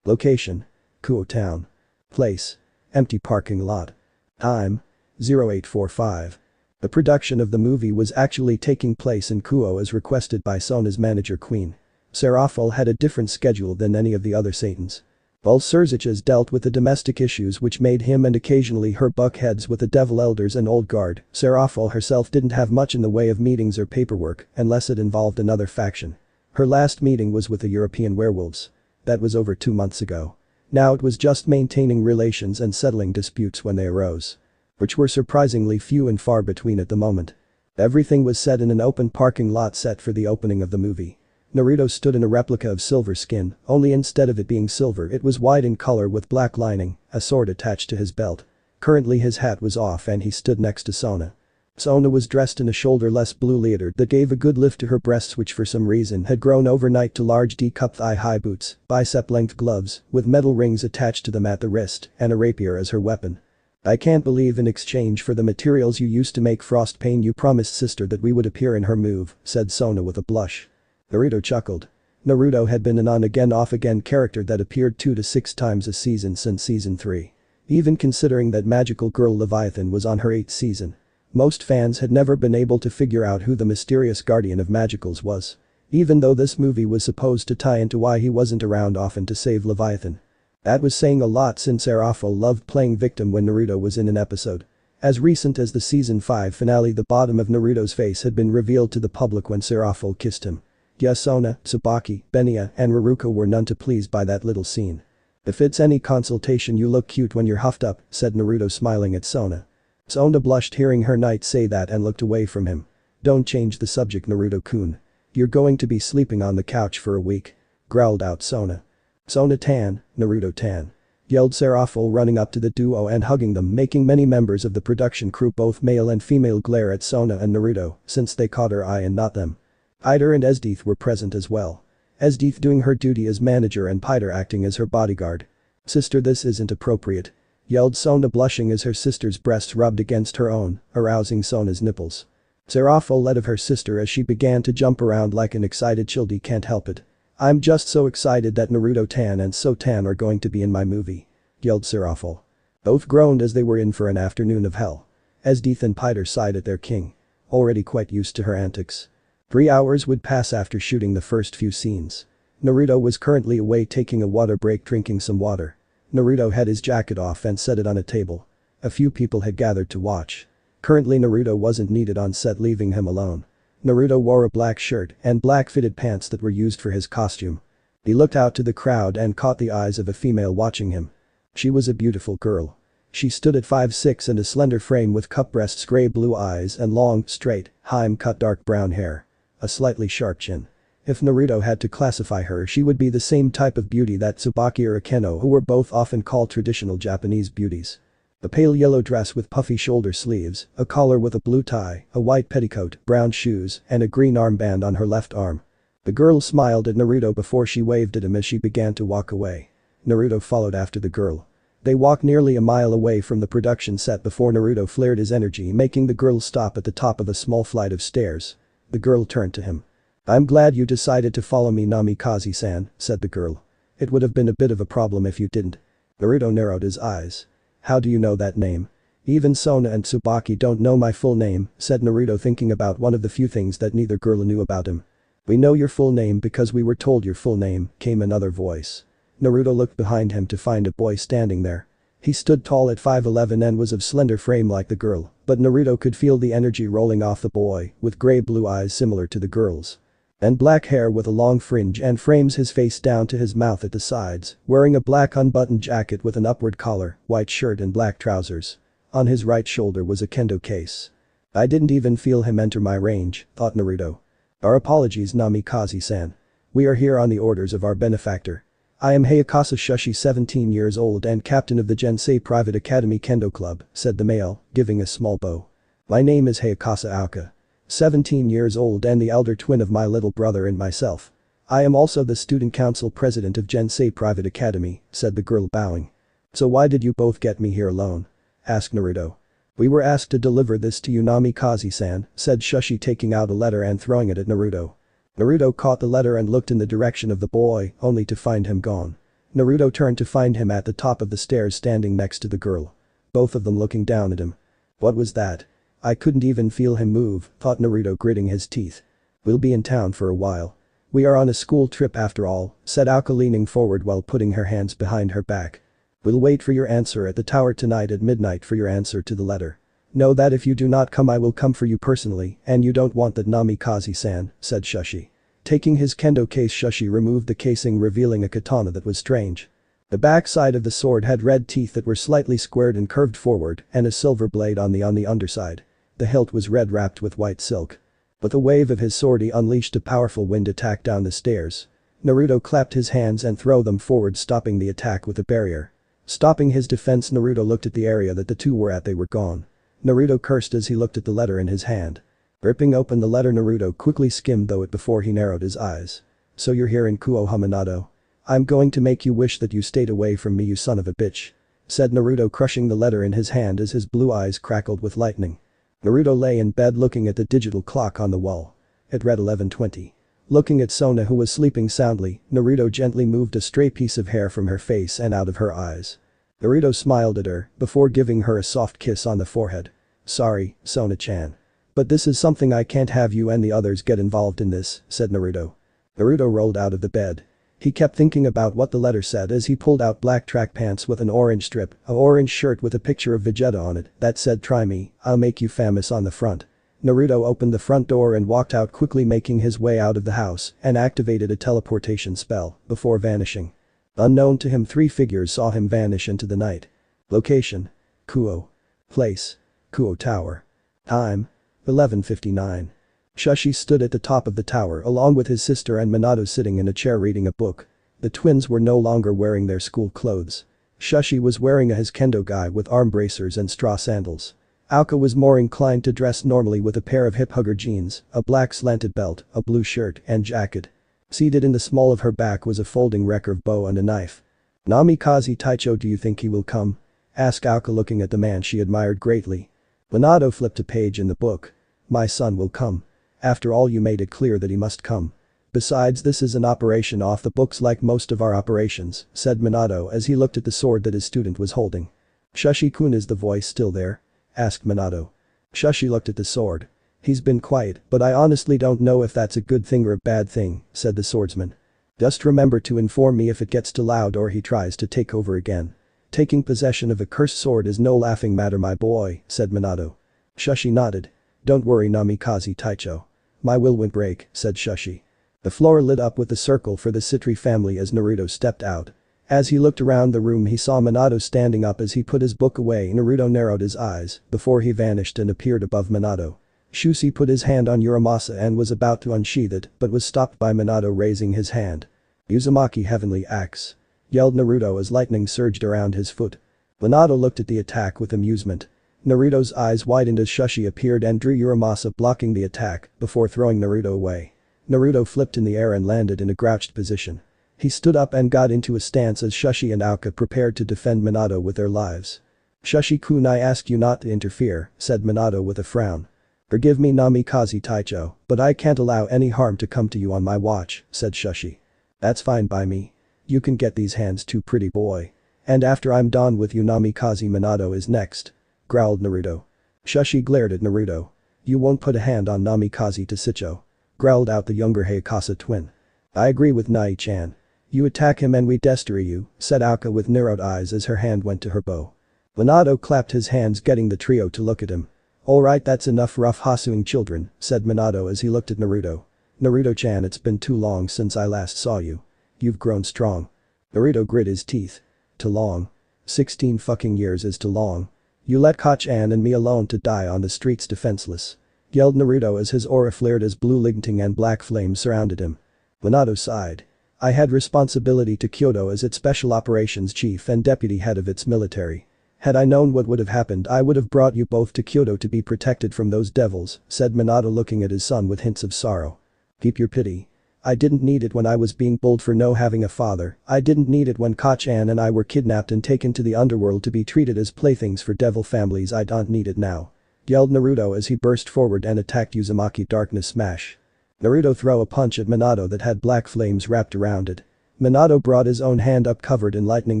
Location. Kuo Town. Place. Empty parking lot. Time. 0845. The production of the movie was actually taking place in Kuo as requested by Sona's manager Queen. Seraphil had a different schedule than any of the other Satans. While Surziches dealt with the domestic issues which made him and occasionally her buck heads with the Devil Elders and Old Guard, Seraphil herself didn't have much in the way of meetings or paperwork unless it involved another faction. Her last meeting was with the European werewolves. That was over 2 months ago. Now it was just maintaining relations and settling disputes when they arose. Which were surprisingly few and far between at the moment. Everything was set in an open parking lot set for the opening of the movie. Naruto stood in a replica of silver skin, only instead of it being silver it was white in color with black lining, a sword attached to his belt. Currently his hat was off and he stood next to Sona. Sona was dressed in a shoulderless blue leotard that gave a good lift to her breasts which for some reason had grown overnight to large D-cup thigh-high boots, bicep-length gloves, with metal rings attached to them at the wrist, and a rapier as her weapon. I can't believe in exchange for the materials you used to make Frost Pain you promised sister that we would appear in her move, said Sona with a blush. Naruto chuckled. Naruto had been an on-again off-again character that appeared 2 to 6 times a season since season 3. Even considering that magical girl Leviathan was on her 8th season. Most fans had never been able to figure out who the mysterious guardian of magicals was. Even though this movie was supposed to tie into why he wasn't around often to save Leviathan. That was saying a lot since Seraphil loved playing victim when Naruto was in an episode. As recent as the season 5 finale the bottom of Naruto's face had been revealed to the public when Seraphil kissed him. Yes, Sona, Tsubaki, Benya and Ruruka were none too pleased by that little scene. If it's any consultation you look cute when you're huffed up, said Naruto smiling at Sona. Sona blushed hearing her knight say that and looked away from him. Don't change the subject Naruto-kun. You're going to be sleeping on the couch for a week. Growled out Sona. Sona-tan, Naruto-tan. Yelled Seraphil running up to the duo and hugging them making many members of the production crew both male and female glare at Sona and Naruto since they caught her eye and not them. Eider and Esdeath were present as well. Esdeath doing her duty as manager and Piter acting as her bodyguard. Sister, this isn't appropriate. Yelled Sona blushing as her sister's breasts rubbed against her own, arousing Sona's nipples. Seraphil let of her sister as she began to jump around like an excited child. Can't help it. I'm just so excited that Naruto-tan and So-tan are going to be in my movie. Yelled Seraphil. Both groaned as they were in for an afternoon of hell. Esdeath and Piter sighed at their king. Already quite used to her antics. 3 hours would pass after shooting the first few scenes. Naruto was currently away taking a water break drinking some water. Naruto had his jacket off and set it on a table. A few people had gathered to watch. Currently Naruto wasn't needed on set leaving him alone. Naruto wore a black shirt and black fitted pants that were used for his costume. He looked out to the crowd and caught the eyes of a female watching him. She was a beautiful girl. She stood at 5'6" and a slender frame with cup breasts, grey blue eyes and long, straight, Haim-cut dark brown hair. A slightly sharp chin. If Naruto had to classify her she would be the same type of beauty that Tsubaki or Akeno who were both often called traditional Japanese beauties. A pale yellow dress with puffy shoulder sleeves, a collar with a blue tie, a white petticoat, brown shoes and a green armband on her left arm. The girl smiled at Naruto before she waved at him as she began to walk away. Naruto followed after the girl. They walked nearly a mile away from the production set before Naruto flared his energy making the girl stop at the top of a small flight of stairs. The girl turned to him. I'm glad you decided to follow me Namikaze-san, said the girl. It would have been a bit of a problem if you didn't. Naruto narrowed his eyes. How do you know that name? Even Sona and Tsubaki don't know my full name, said Naruto thinking about one of the few things that neither girl knew about him. We know your full name because we were told your full name, came another voice. Naruto looked behind him to find a boy standing there. He stood tall at 5'11" and was of slender frame like the girl, but Naruto could feel the energy rolling off the boy, with grey blue eyes similar to the girl's. And black hair with a long fringe and frames his face down to his mouth at the sides, wearing a black unbuttoned jacket with an upward collar, white shirt and black trousers. On his right shoulder was a kendo case. I didn't even feel him enter my range, thought Naruto. Our apologies Namikaze-san. We are here on the orders of our benefactor. I am Hayakawa Shushi, 17 years old and captain of the Gensei Private Academy Kendo Club, said the male, giving a small bow. My name is Hayakawa Aoka. 17 years old and the elder twin of my little brother and myself. I am also the student council president of Gensei Private Academy, said the girl, bowing. So why did you both get me here alone? Asked Naruto. We were asked to deliver this to you, Namikaze-san, said Shushi, taking out a letter and throwing it at Naruto. Naruto caught the letter and looked in the direction of the boy, only to find him gone. Naruto turned to find him at the top of the stairs standing next to the girl. Both of them looking down at him. What was that? I couldn't even feel him move, thought Naruto, gritting his teeth. We'll be in town for a while. We are on a school trip after all, said Aoka, leaning forward while putting her hands behind her back. We'll wait for your answer at the tower tonight at midnight for your answer to the letter. Know that if you do not come I will come for you personally, and you don't want that, Namikaze-san, said Shushi. Taking his kendo case, Shushi removed the casing, revealing a katana that was strange. The back side of the sword had red teeth that were slightly squared and curved forward, and a silver blade on the underside. The hilt was red, wrapped with white silk. With a wave of his sword he unleashed a powerful wind attack down the stairs. Naruto clapped his hands and threw them forward, stopping the attack with a barrier. Stopping his defense, Naruto looked at the area that the two were at. They were gone. Naruto cursed as he looked at the letter in his hand. Ripping open the letter, Naruto quickly skimmed through it before he narrowed his eyes. So you're here in Konoha, Minato. I'm going to make you wish that you stayed away from me, you son of a bitch, said Naruto, crushing the letter in his hand as his blue eyes crackled with lightning. Naruto lay in bed looking at the digital clock on the wall. It read 11:20. Looking at Sona, who was sleeping soundly, Naruto gently moved a stray piece of hair from her face and out of her eyes. Naruto smiled at her before giving her a soft kiss on the forehead. Sorry, Sona-chan. But this is something I can't have you and the others get involved in this, said Naruto. Naruto rolled out of the bed. He kept thinking about what the letter said as he pulled out black track pants with an orange strip, an orange shirt with a picture of Vegeta on it that said "Try me, I'll make you famous" on the front. Naruto opened the front door and walked out quickly, making his way out of the house and activated a teleportation spell before vanishing. Unknown to him, three figures saw him vanish into the night. Location: Kuo. Place: Kuo Tower. Time: 11:59. Shushi stood at the top of the tower along with his sister and Minato sitting in a chair reading a book. The twins were no longer wearing their school clothes. Shushi was wearing his kendo gi with arm bracers and straw sandals. Aoka was more inclined to dress normally with a pair of hip hugger jeans, a black slanted belt, a blue shirt and jacket. Seated in the small of her back was a folding recurve bow and a knife. Namikaze Taicho, do you think he will come? Asked Aoka, looking at the man she admired greatly. Minato flipped a page in the book. My son will come. After all, you made it clear that he must come. Besides, this is an operation off the books like most of our operations, said Minato as he looked at the sword that his student was holding. Shushi-kun, is the voice still there? Asked Minato. Shushi looked at the sword. He's been quiet, but I honestly don't know if that's a good thing or a bad thing, said the swordsman. Just remember to inform me if it gets too loud or he tries to take over again. Taking possession of a cursed sword is no laughing matter, my boy, said Minato. Shushi nodded. Don't worry, Namikaze Taicho. My will won't break, said Shushi. The floor lit up with a circle for the Citri family as Naruto stepped out. As he looked around the room, he saw Minato standing up as he put his book away. Naruto narrowed his eyes before he vanished and appeared above Minato. Shushi put his hand on Uramasa and was about to unsheath it but was stopped by Minato raising his hand. Uzumaki Heavenly Axe, yelled Naruto as lightning surged around his foot. Minato looked at the attack with amusement. Naruto's eyes widened as Shushi appeared and drew Uramasa, blocking the attack before throwing Naruto away. Naruto flipped in the air and landed in a crouched position. He stood up and got into a stance as Shushi and Aoka prepared to defend Minato with their lives. Shushi-kun, I ask you not to interfere, said Minato with a frown. Forgive me, Namikaze Taicho, but I can't allow any harm to come to you on my watch, said Shushi. That's fine by me. You can get these hands too, pretty boy. And after I'm done with you, Namikaze, Minato is next, growled Naruto. Shushi glared at Naruto. You won't put a hand on Namikaze Taicho, growled out the younger Hayakawa twin. I agree with Nai-chan. You attack him and we destroy you, said Aoka with narrowed eyes as her hand went to her bow. Minato clapped his hands, getting the trio to look at him. Alright, that's enough rough hasuing children, said Minato as he looked at Naruto. Naruto-chan, it's been too long since I last saw you. You've grown strong. Naruto grit his teeth. Too long. 16 fucking years is too long. You let Koch-an and me alone to die on the streets defenseless, yelled Naruto as his aura flared as blue lightning and black flames surrounded him. Minato sighed. I had responsibility to Kyoto as its special operations chief and deputy head of its military. Had I known what would have happened I would have brought you both to Kyoto to be protected from those devils, said Minato looking at his son with hints of sorrow. Keep your pity. I didn't need it when I was being bullied for no having a father, I didn't need it when Koch-an and I were kidnapped and taken to the underworld to be treated as playthings for devil families, I don't need it now. Yelled Naruto as he burst forward and attacked Uzumaki Darkness Smash. Naruto threw a punch at Minato that had black flames wrapped around it. Minato brought his own hand up covered in lightning,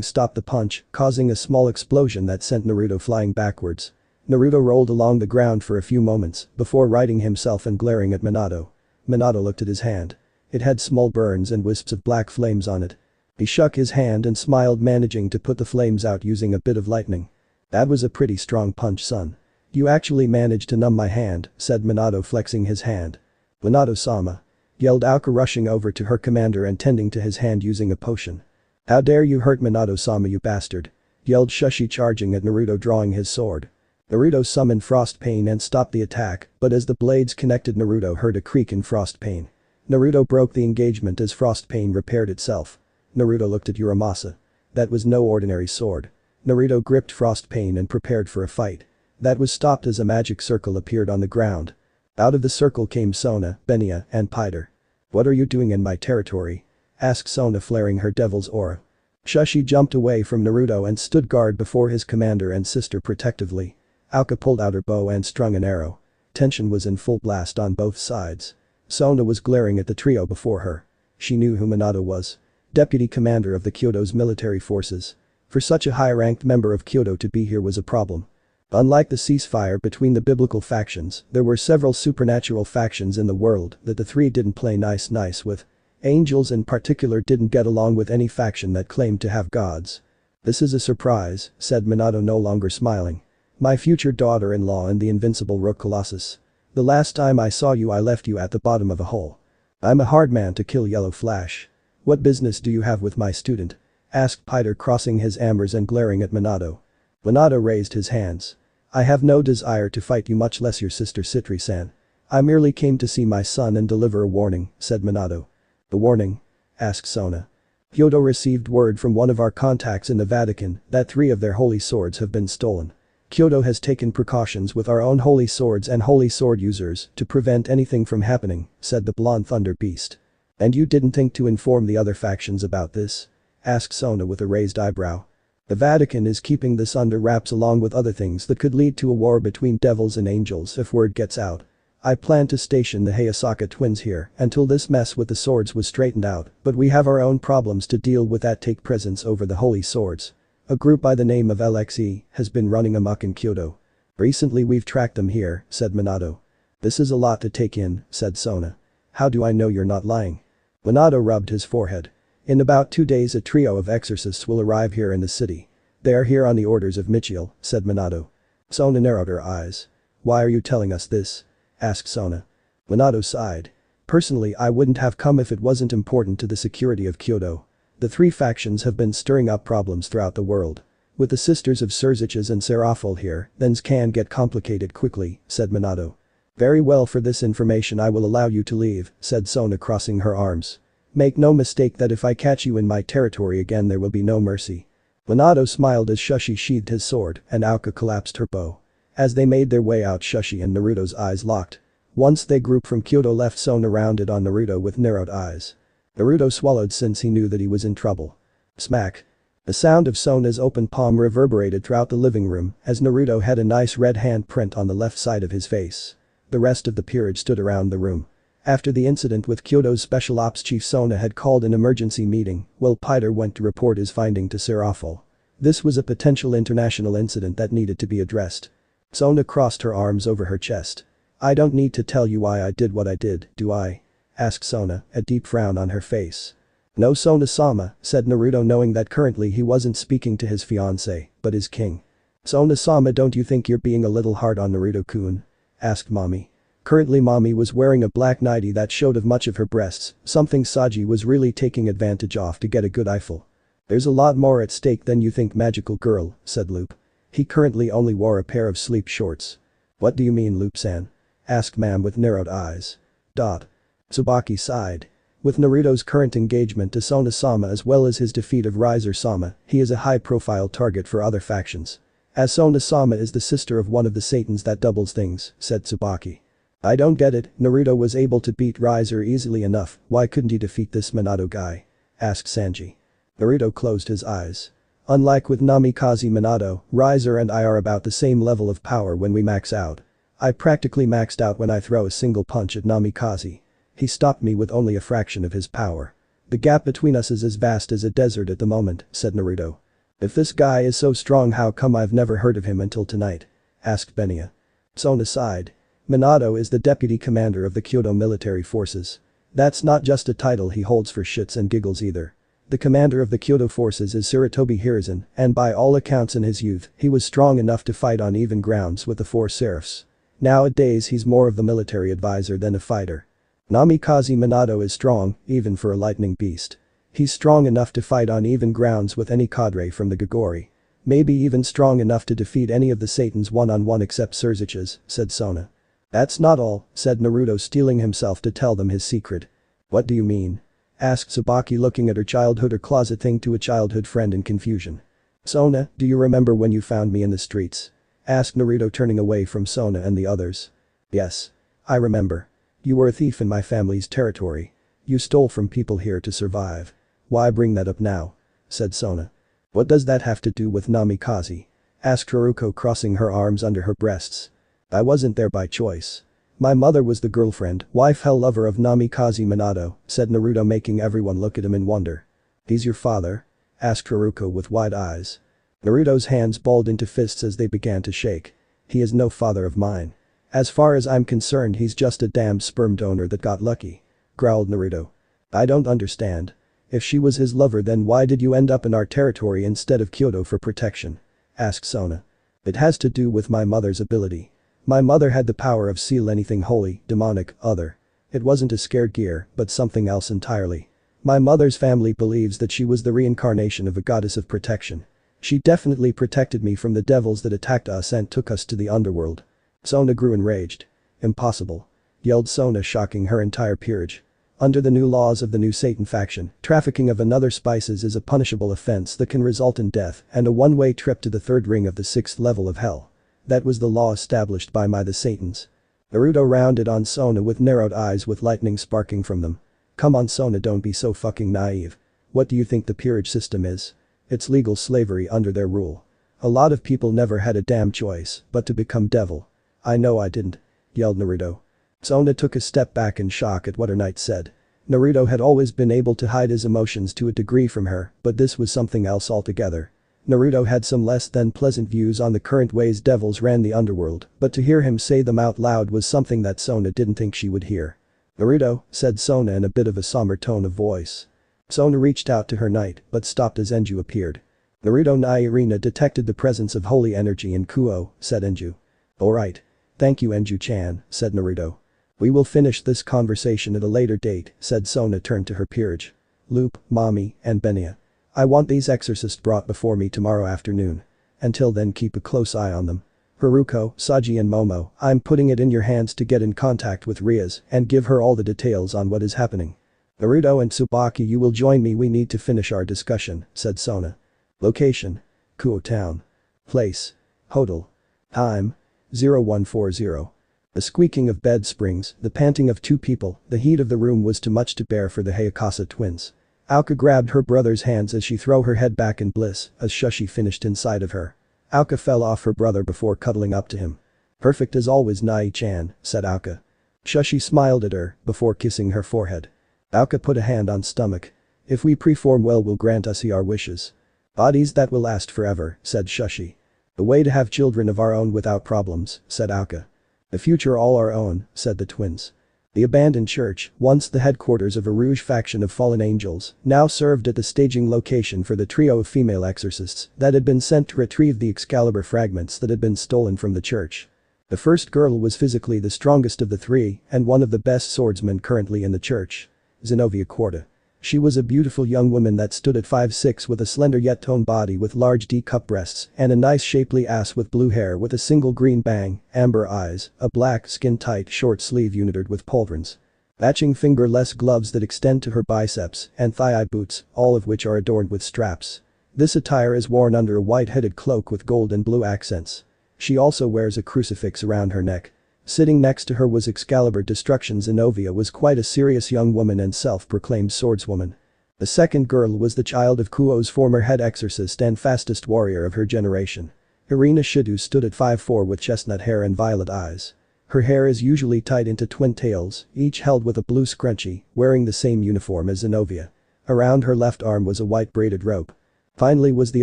stopped the punch, causing a small explosion that sent Naruto flying backwards. Naruto rolled along the ground for a few moments before righting himself and glaring at Minato. Minato looked at his hand. It had small burns and wisps of black flames on it. He shook his hand and smiled, managing to put the flames out using a bit of lightning. That was a pretty strong punch, son. You actually managed to numb my hand, said Minato flexing his hand. Minato-sama. Yelled Aoka rushing over to her commander and tending to his hand using a potion. How dare you hurt Minato-sama, you bastard. Yelled Shushi charging at Naruto drawing his sword. Naruto summoned Frost Pain and stopped the attack, but as the blades connected Naruto heard a creak in Frost Pain. Naruto broke the engagement as Frost Pain repaired itself. Naruto looked at Uramasa. That was no ordinary sword. Naruto gripped Frost Pain and prepared for a fight. That was stopped as a magic circle appeared on the ground. Out of the circle came Sona, Benya, and Pider. What are you doing in my territory? Asked Sona, flaring her devil's aura. Shushi jumped away from Naruto and stood guard before his commander and sister protectively. Aoka pulled out her bow and strung an arrow. Tension was in full blast on both sides. Sona was glaring at the trio before her. She knew who Minato was. Deputy commander of the Kyoto's military forces. For such a high-ranked member of Kyoto to be here was a problem. Unlike the ceasefire between the biblical factions, there were several supernatural factions in the world that the three didn't play nice with. Angels in particular didn't get along with any faction that claimed to have gods. This is a surprise, said Minato, no longer smiling. My future daughter-in-law and the invincible Rook Colossus. The last time I saw you I left you at the bottom of a hole. I'm a hard man to kill, Yellow Flash. What business do you have with my student? Asked Pider, crossing his arms and glaring at Minato. Minato raised his hands. I have no desire to fight you, much less your sister Citri-san. I merely came to see my son and deliver a warning, said Minato. The warning? Asked Sona. Kyoto received word from one of our contacts in the Vatican that 3 of their holy swords have been stolen. Kyoto has taken precautions with our own holy swords and holy sword users to prevent anything from happening, said the blonde thunder beast. And you didn't think to inform the other factions about this? Asked Sona with a raised eyebrow. The Vatican is keeping this under wraps along with other things that could lead to a war between devils and angels if word gets out. I plan to station the Hayasaka twins here until this mess with the swords was straightened out, but we have our own problems to deal with that take precedence over the holy swords. A group by the name of LXE has been running amok in Kyoto. Recently we've tracked them here, said Minato. This is a lot to take in, said Sona. How do I know you're not lying? Minato rubbed his forehead. In about 2 days a trio of exorcists will arrive here in the city. They are here on the orders of Michiel, said Minato. Sona narrowed her eyes. Why are you telling us this? Asked Sona. Minato sighed. Personally I wouldn't have come if it wasn't important to the security of Kyoto. The 3 factions have been stirring up problems throughout the world. With the sisters of Surziches and Serafol here, things can get complicated quickly, said Minato. Very well, for this information I will allow you to leave, said Sona, crossing her arms. Make no mistake that if I catch you in my territory again there will be no mercy. Minato smiled as Shushi sheathed his sword and Aoka collapsed her bow. As they made their way out, Shushi and Naruto's eyes locked. Once they group from Kyoto left, Sona rounded on Naruto with narrowed eyes. Naruto swallowed since he knew that he was in trouble. Smack. The sound of Sona's open palm reverberated throughout the living room as Naruto had a nice red handprint on the left side of his face. The rest of the peerage stood around the room. After the incident with Kyoto's special ops chief, Sona had called an emergency meeting while Pider went to report his finding to Serafol. This was a potential international incident that needed to be addressed. Sona crossed her arms over her chest. I don't need to tell you why I did what I did, do I? Asked Sona, a deep frown on her face. No, Sona-sama, said Naruto, knowing that currently he wasn't speaking to his fiancé, but his king. Sona-sama, don't you think you're being a little hard on Naruto-kun? Asked Mommy. Currently Mommy was wearing a black nightie that showed of much of her breasts, something Saji was really taking advantage of to get a good eyeful. There's a lot more at stake than you think, magical girl, said Loop. He currently only wore a pair of sleep shorts. What do you mean, Loop-san? Asked Mam with narrowed eyes. Tsubaki sighed. With Naruto's current engagement to Sona-sama as well as his defeat of Riser-sama, he is a high-profile target for other factions. As Sona-sama is the sister of one of the Satans that doubles things, said Tsubaki. I don't get it, Naruto was able to beat Riser easily enough, why couldn't he defeat this Minato guy? Asked Sanji. Naruto closed his eyes. Unlike with Namikaze Minato, Riser and I are about the same level of power when we max out. I practically maxed out when I throw a single punch at Namikaze. He stopped me with only a fraction of his power. The gap between us is as vast as a desert at the moment, said Naruto. If this guy is so strong, how come I've never heard of him until tonight? Asked Benya. Sona sighed. Minato is the deputy commander of the Kyoto military forces. That's not just a title he holds for shits and giggles either. The commander of the Kyoto forces is Sarutobi Hiruzen, and by all accounts in his youth, he was strong enough to fight on even grounds with the four Seraphs. Nowadays he's more of the military advisor than a fighter. Namikaze Minato is strong, even for a lightning beast. He's strong enough to fight on even grounds with any cadre from the Gogori. Maybe even strong enough to defeat any of the Satans one-on-one except Surzich's, said Sona. That's not all, said Naruto, steeling himself to tell them his secret. What do you mean? Asked Tsubaki, looking at her childhood or closet thing to a childhood friend in confusion. Sona, do you remember when you found me in the streets? Asked Naruto, turning away from Sona and the others. Yes. I remember. You were a thief in my family's territory. You stole from people here to survive. Why bring that up now? Said Sona. What does that have to do with Namikaze? Asked Haruko, crossing her arms under her breasts. I wasn't there by choice. My mother was the girlfriend, wife hell lover of Namikaze Minato, said Naruto, making everyone look at him in wonder. He's your father? Asked Haruko with wide eyes. Naruto's hands balled into fists as they began to shake. He is no father of mine. As far as I'm concerned, he's just a damn sperm donor that got lucky. Growled Naruto. I don't understand. If she was his lover, then why did you end up in our territory instead of Kyoto for protection? Asked Sona. It has to do with my mother's ability. My mother had the power of seal anything holy, demonic, other. It wasn't a scared gear, but something else entirely. My mother's family believes that she was the reincarnation of a goddess of protection. She definitely protected me from the devils that attacked us and took us to the underworld. Sona grew enraged. Impossible. Yelled Sona, shocking her entire peerage. Under the new laws of the new Satan faction, trafficking of another spices is a punishable offense that can result in death and a one-way trip to the third ring of the sixth level of hell. That was the law established by the Satans. Naruto rounded on Sona with narrowed eyes with lightning sparking from them. Come on Sona, don't be so fucking naive. What do you think the peerage system is? It's legal slavery under their rule. A lot of people never had a damn choice but to become devil. I know I didn't. Yelled Naruto. Sona took a step back in shock at what her knight said. Naruto had always been able to hide his emotions to a degree from her, but this was something else altogether. Naruto had some less than pleasant views on the current ways devils ran the underworld, but to hear him say them out loud was something that Sona didn't think she would hear. Naruto, said Sona in a bit of a somber tone of voice. Sona reached out to her knight, but stopped as Enju appeared. Naruto Nairina detected the presence of holy energy in Kuo, said Enju. Alright. Thank you Enju-chan, said Naruto. We will finish this conversation at a later date, said Sona, turned to her peerage. Loop, Mommy, and Benya. I want these exorcists brought before me tomorrow afternoon. Until then, keep a close eye on them. Haruko, Saji and Momo, I'm putting it in your hands to get in contact with Rias and give her all the details on what is happening. Naruto and Tsubaki, you will join me, we need to finish our discussion, said Sona. Location. Kuo Town. Place. Hotel. Time. 0140. The squeaking of bed springs, the panting of two people, the heat of the room was too much to bear for the Hayakasa twins. Aoka grabbed her brother's hands as she threw her head back in bliss as Shushi finished inside of her. Aoka fell off her brother before cuddling up to him. Perfect as always Nai-chan, said Aoka. Shushi smiled at her before kissing her forehead. Aoka put a hand on stomach. If we preform well will grant us our wishes. Bodies that will last forever, said Shushi. The way to have children of our own without problems, said Aoka. The future all our own, said the twins. The abandoned church, once the headquarters of a Rouge faction of fallen angels, now served at the staging location for the trio of female exorcists that had been sent to retrieve the Excalibur fragments that had been stolen from the church. The first girl was physically the strongest of the three and one of the best swordsmen currently in the church. Zenobia Quarta. She was a beautiful young woman that stood at 5'6" with a slender yet toned body with large D-cup breasts and a nice shapely ass with blue hair with a single green bang, amber eyes, a black skin-tight short sleeve unitered with pauldrons. Matching fingerless gloves that extend to her biceps, and thigh-high boots, all of which are adorned with straps. This attire is worn under a white-headed cloak with gold and blue accents. She also wears a crucifix around her neck. Sitting next to her was Excalibur Destruction. Zenobia was quite a serious young woman and self-proclaimed swordswoman. The second girl was the child of Kuo's former head exorcist and fastest warrior of her generation. Irina Shidou stood at 5'4" with chestnut hair and violet eyes. Her hair is usually tied into twin tails, each held with a blue scrunchie, wearing the same uniform as Zenobia. Around her left arm was a white braided rope. Finally was the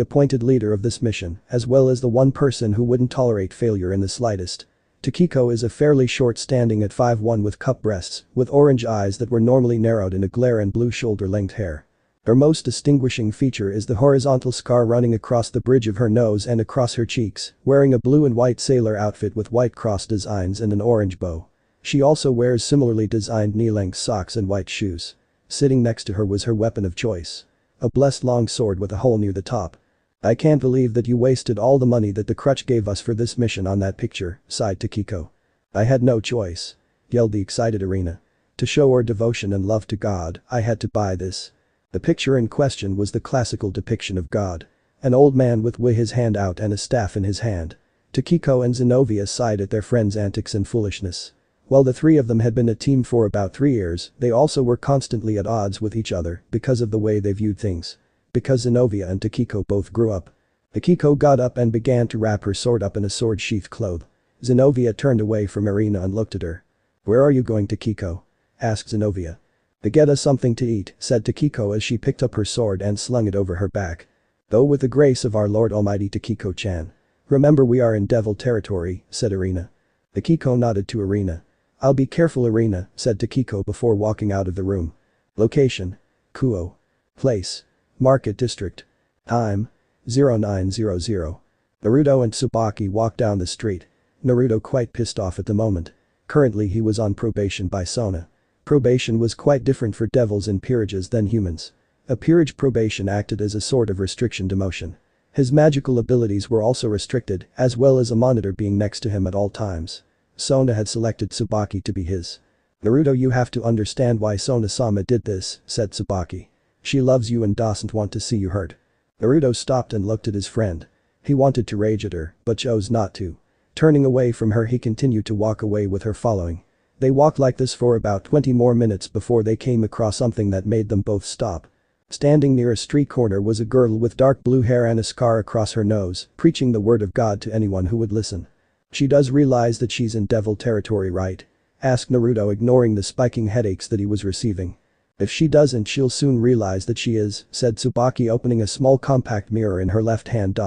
appointed leader of this mission, as well as the one person who wouldn't tolerate failure in the slightest. Takiko is a fairly short, standing at 5'1" with cup breasts, with orange eyes that were normally narrowed in a glare and blue shoulder-length hair. Her most distinguishing feature is the horizontal scar running across the bridge of her nose and across her cheeks, wearing a blue and white sailor outfit with white cross designs and an orange bow. She also wears similarly designed knee-length socks and white shoes. Sitting next to her was her weapon of choice. A blessed long sword with a hole near the top. "I can't believe that you wasted all the money that the crutch gave us for this mission on that picture," sighed Takiko. "I had no choice," yelled the excited Irina. "To show our devotion and love to God, I had to buy this." The picture in question was the classical depiction of God. An old man with his hand out and a staff in his hand. Takiko and Zenobia sighed at their friend's antics and foolishness. While the three of them had been a team for about 3 years, they also were constantly at odds with each other because of the way they viewed things. Because Zenobia and Takiko both grew up. Takiko got up and began to wrap her sword up in a sword sheath cloth. Zenobia turned away from Irina and looked at her. "Where are you going, Takiko?" asked Zenobia. "To get us something to eat," said Takiko as she picked up her sword and slung it over her back. "Though with the grace of our Lord Almighty, Takiko-chan. Remember we are in devil territory," said Irina. Takiko nodded to Irina. "I'll be careful, Irina," said Takiko before walking out of the room. Location: Kuo. Place: Market District. Time: 0900. Naruto and Tsubaki walked down the street. Naruto quite pissed off at the moment. Currently he was on probation by Sona. Probation was quite different for devils and peerages than humans. A peerage probation acted as a sort of restriction demotion. His magical abilities were also restricted, as well as a monitor being next to him at all times. Sona had selected Tsubaki to be his. "Naruto, you have to understand why Sona-sama did this," said Tsubaki. "She loves you and doesn't want to see you hurt." Naruto stopped and looked at his friend. He wanted to rage at her, but chose not to. Turning away from her, he continued to walk away with her following. They walked like this for about 20 more minutes before they came across something that made them both stop. Standing near a street corner was a girl with dark blue hair and a scar across her nose, preaching the word of God to anyone who would listen. "She does realize that she's in devil territory, right?" asked Naruto, ignoring the spiking headaches that he was receiving. "If she doesn't, she'll soon realize that she is," said Tsubaki, opening a small compact mirror in her left hand.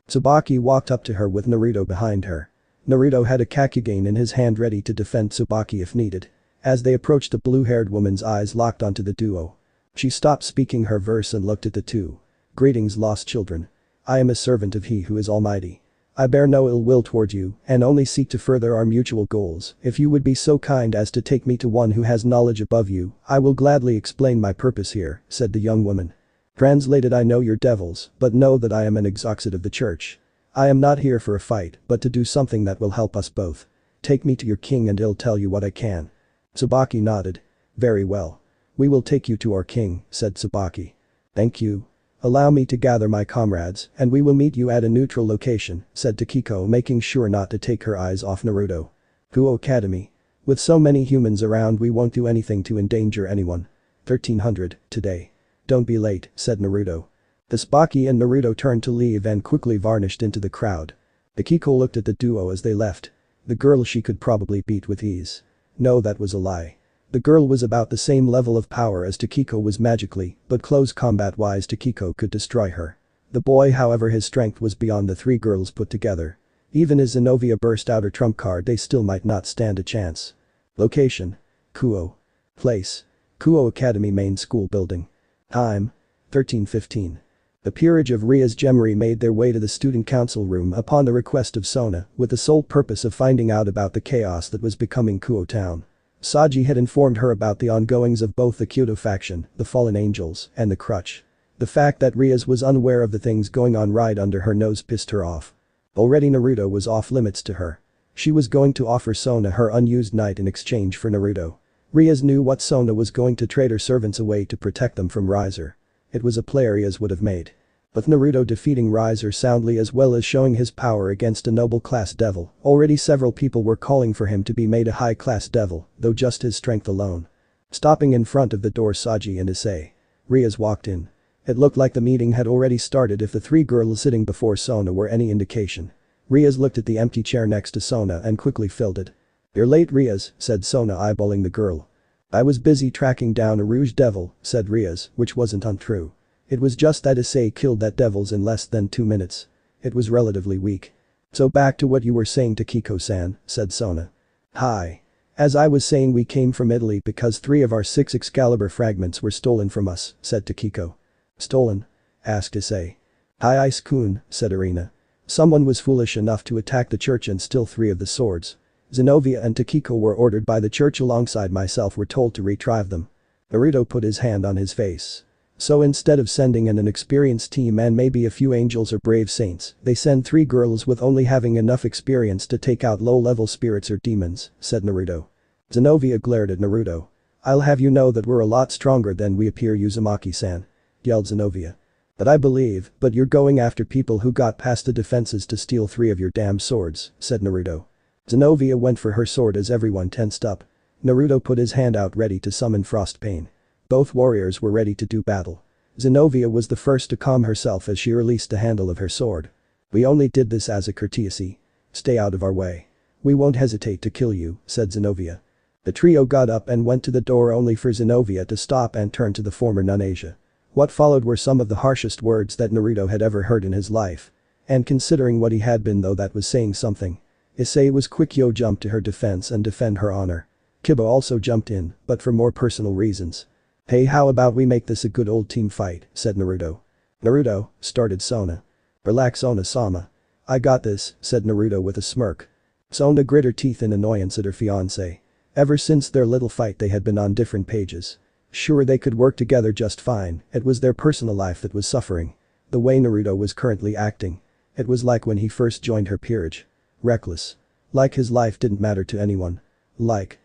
Tsubaki walked up to her with Naruto behind her. Naruto had a Kakugane in his hand ready to defend Tsubaki if needed. As they approached, the blue-haired woman's eyes locked onto the duo. She stopped speaking her verse and looked at the two. "Greetings, lost children. I am a servant of He who is Almighty. I bear no ill will toward you and only seek to further our mutual goals. If you would be so kind as to take me to one who has knowledge above you, I will gladly explain my purpose here," said the young woman. Translated: "I know you're devils, but know that I am an exoxid of the church. I am not here for a fight, but to do something that will help us both. Take me to your king and he'll tell you what I can." Tsubaki nodded. "Very well. We will take you to our king," said Tsubaki. "Thank you. Allow me to gather my comrades and we will meet you at a neutral location," said Takiko, making sure not to take her eyes off Naruto. "Kuo Academy. With so many humans around, we won't do anything to endanger anyone. 1300 today. Don't be late," said Naruto. Tsubaki and Naruto turned to leave and quickly vanished into the crowd. Takiko looked at the duo as they left. The girl she could probably beat with ease. No, that was a lie. The girl was about the same level of power as Takiko was magically, but close combat-wise Takiko could destroy her. The boy, however, his strength was beyond the three girls put together. Even as Zenobia burst out her trump card, they still might not stand a chance. Location: Kuo. Place: Kuo Academy main school building. Time: 13:15. The peerage of Rias Gemri made their way to the student council room upon the request of Sona, with the sole purpose of finding out about the chaos that was becoming Kuo Town. Saji had informed her about the ongoings of both the Kyoto faction, the Fallen Angels, and the Crutch. The fact that Rias was unaware of the things going on right under her nose pissed her off. Already Naruto was off limits to her. She was going to offer Sona her unused knight in exchange for Naruto. Riaz knew what Sona was going to trade her servants away to protect them from Riser. It was a play Riaz would have made. With Naruto defeating Riser soundly as well as showing his power against a noble-class devil, already several people were calling for him to be made a high-class devil, though just his strength alone. Stopping in front of the door, Saji and Issei. Riaz walked in. It looked like the meeting had already started if the three girls sitting before Sona were any indication. Riaz looked at the empty chair next to Sona and quickly filled it. "You're late, Riaz," said Sona, eyeballing the girl. "I was busy tracking down a Rouge Devil," said Riaz, which wasn't untrue. It was just that Issei killed that devils in less than 2 minutes. It was relatively weak. "So back to what you were saying to Kiko-san," said Sona. "Hi. As I was saying, we came from Italy because 3 of our 6 Excalibur fragments were stolen from us," said Takiko. "Stolen?" asked Issei. "Hi Ice-kun," said Arina. "Someone was foolish enough to attack the church and steal 3 of the swords. Zenovia and Takiko were ordered by the church alongside myself were told to retrieve them." Naruto put his hand on his face. "So instead of sending in an experienced team and maybe a few angels or brave saints, they send 3 girls with only having enough experience to take out low-level spirits or demons," said Naruto. Zenovia glared at Naruto. "I'll have you know that we're a lot stronger than we appear, Uzumaki-san," yelled Zenovia. "That I believe, but you're going after people who got past the defenses to steal 3 of your damn swords," said Naruto. Zenovia went for her sword as everyone tensed up. Naruto put his hand out ready to summon Frost Pain. Both warriors were ready to do battle. Zenovia was the first to calm herself as she released the handle of her sword. "We only did this as a courtesy. Stay out of our way. We won't hesitate to kill you," said Zenovia. The trio got up and went to the door only for Zenovia to stop and turn to the former nun Asia. What followed were some of the harshest words that Naruto had ever heard in his life. And considering what he had been, though, that was saying something. Issei was quick. Yo jumped to her defense and defend her honor. Kiba also jumped in, but for more personal reasons. "Hey, how about we make this a good old team fight," said Naruto. "Naruto," started Sona. "Relax, Sona-sama. I got this," said Naruto with a smirk. Sona grit her teeth in annoyance at her fiancé. Ever since their little fight they had been on different pages. Sure, they could work together just fine, it was their personal life that was suffering. The way Naruto was currently acting. It was like when he first joined her peerage. Reckless. Like his life didn't matter to anyone. Like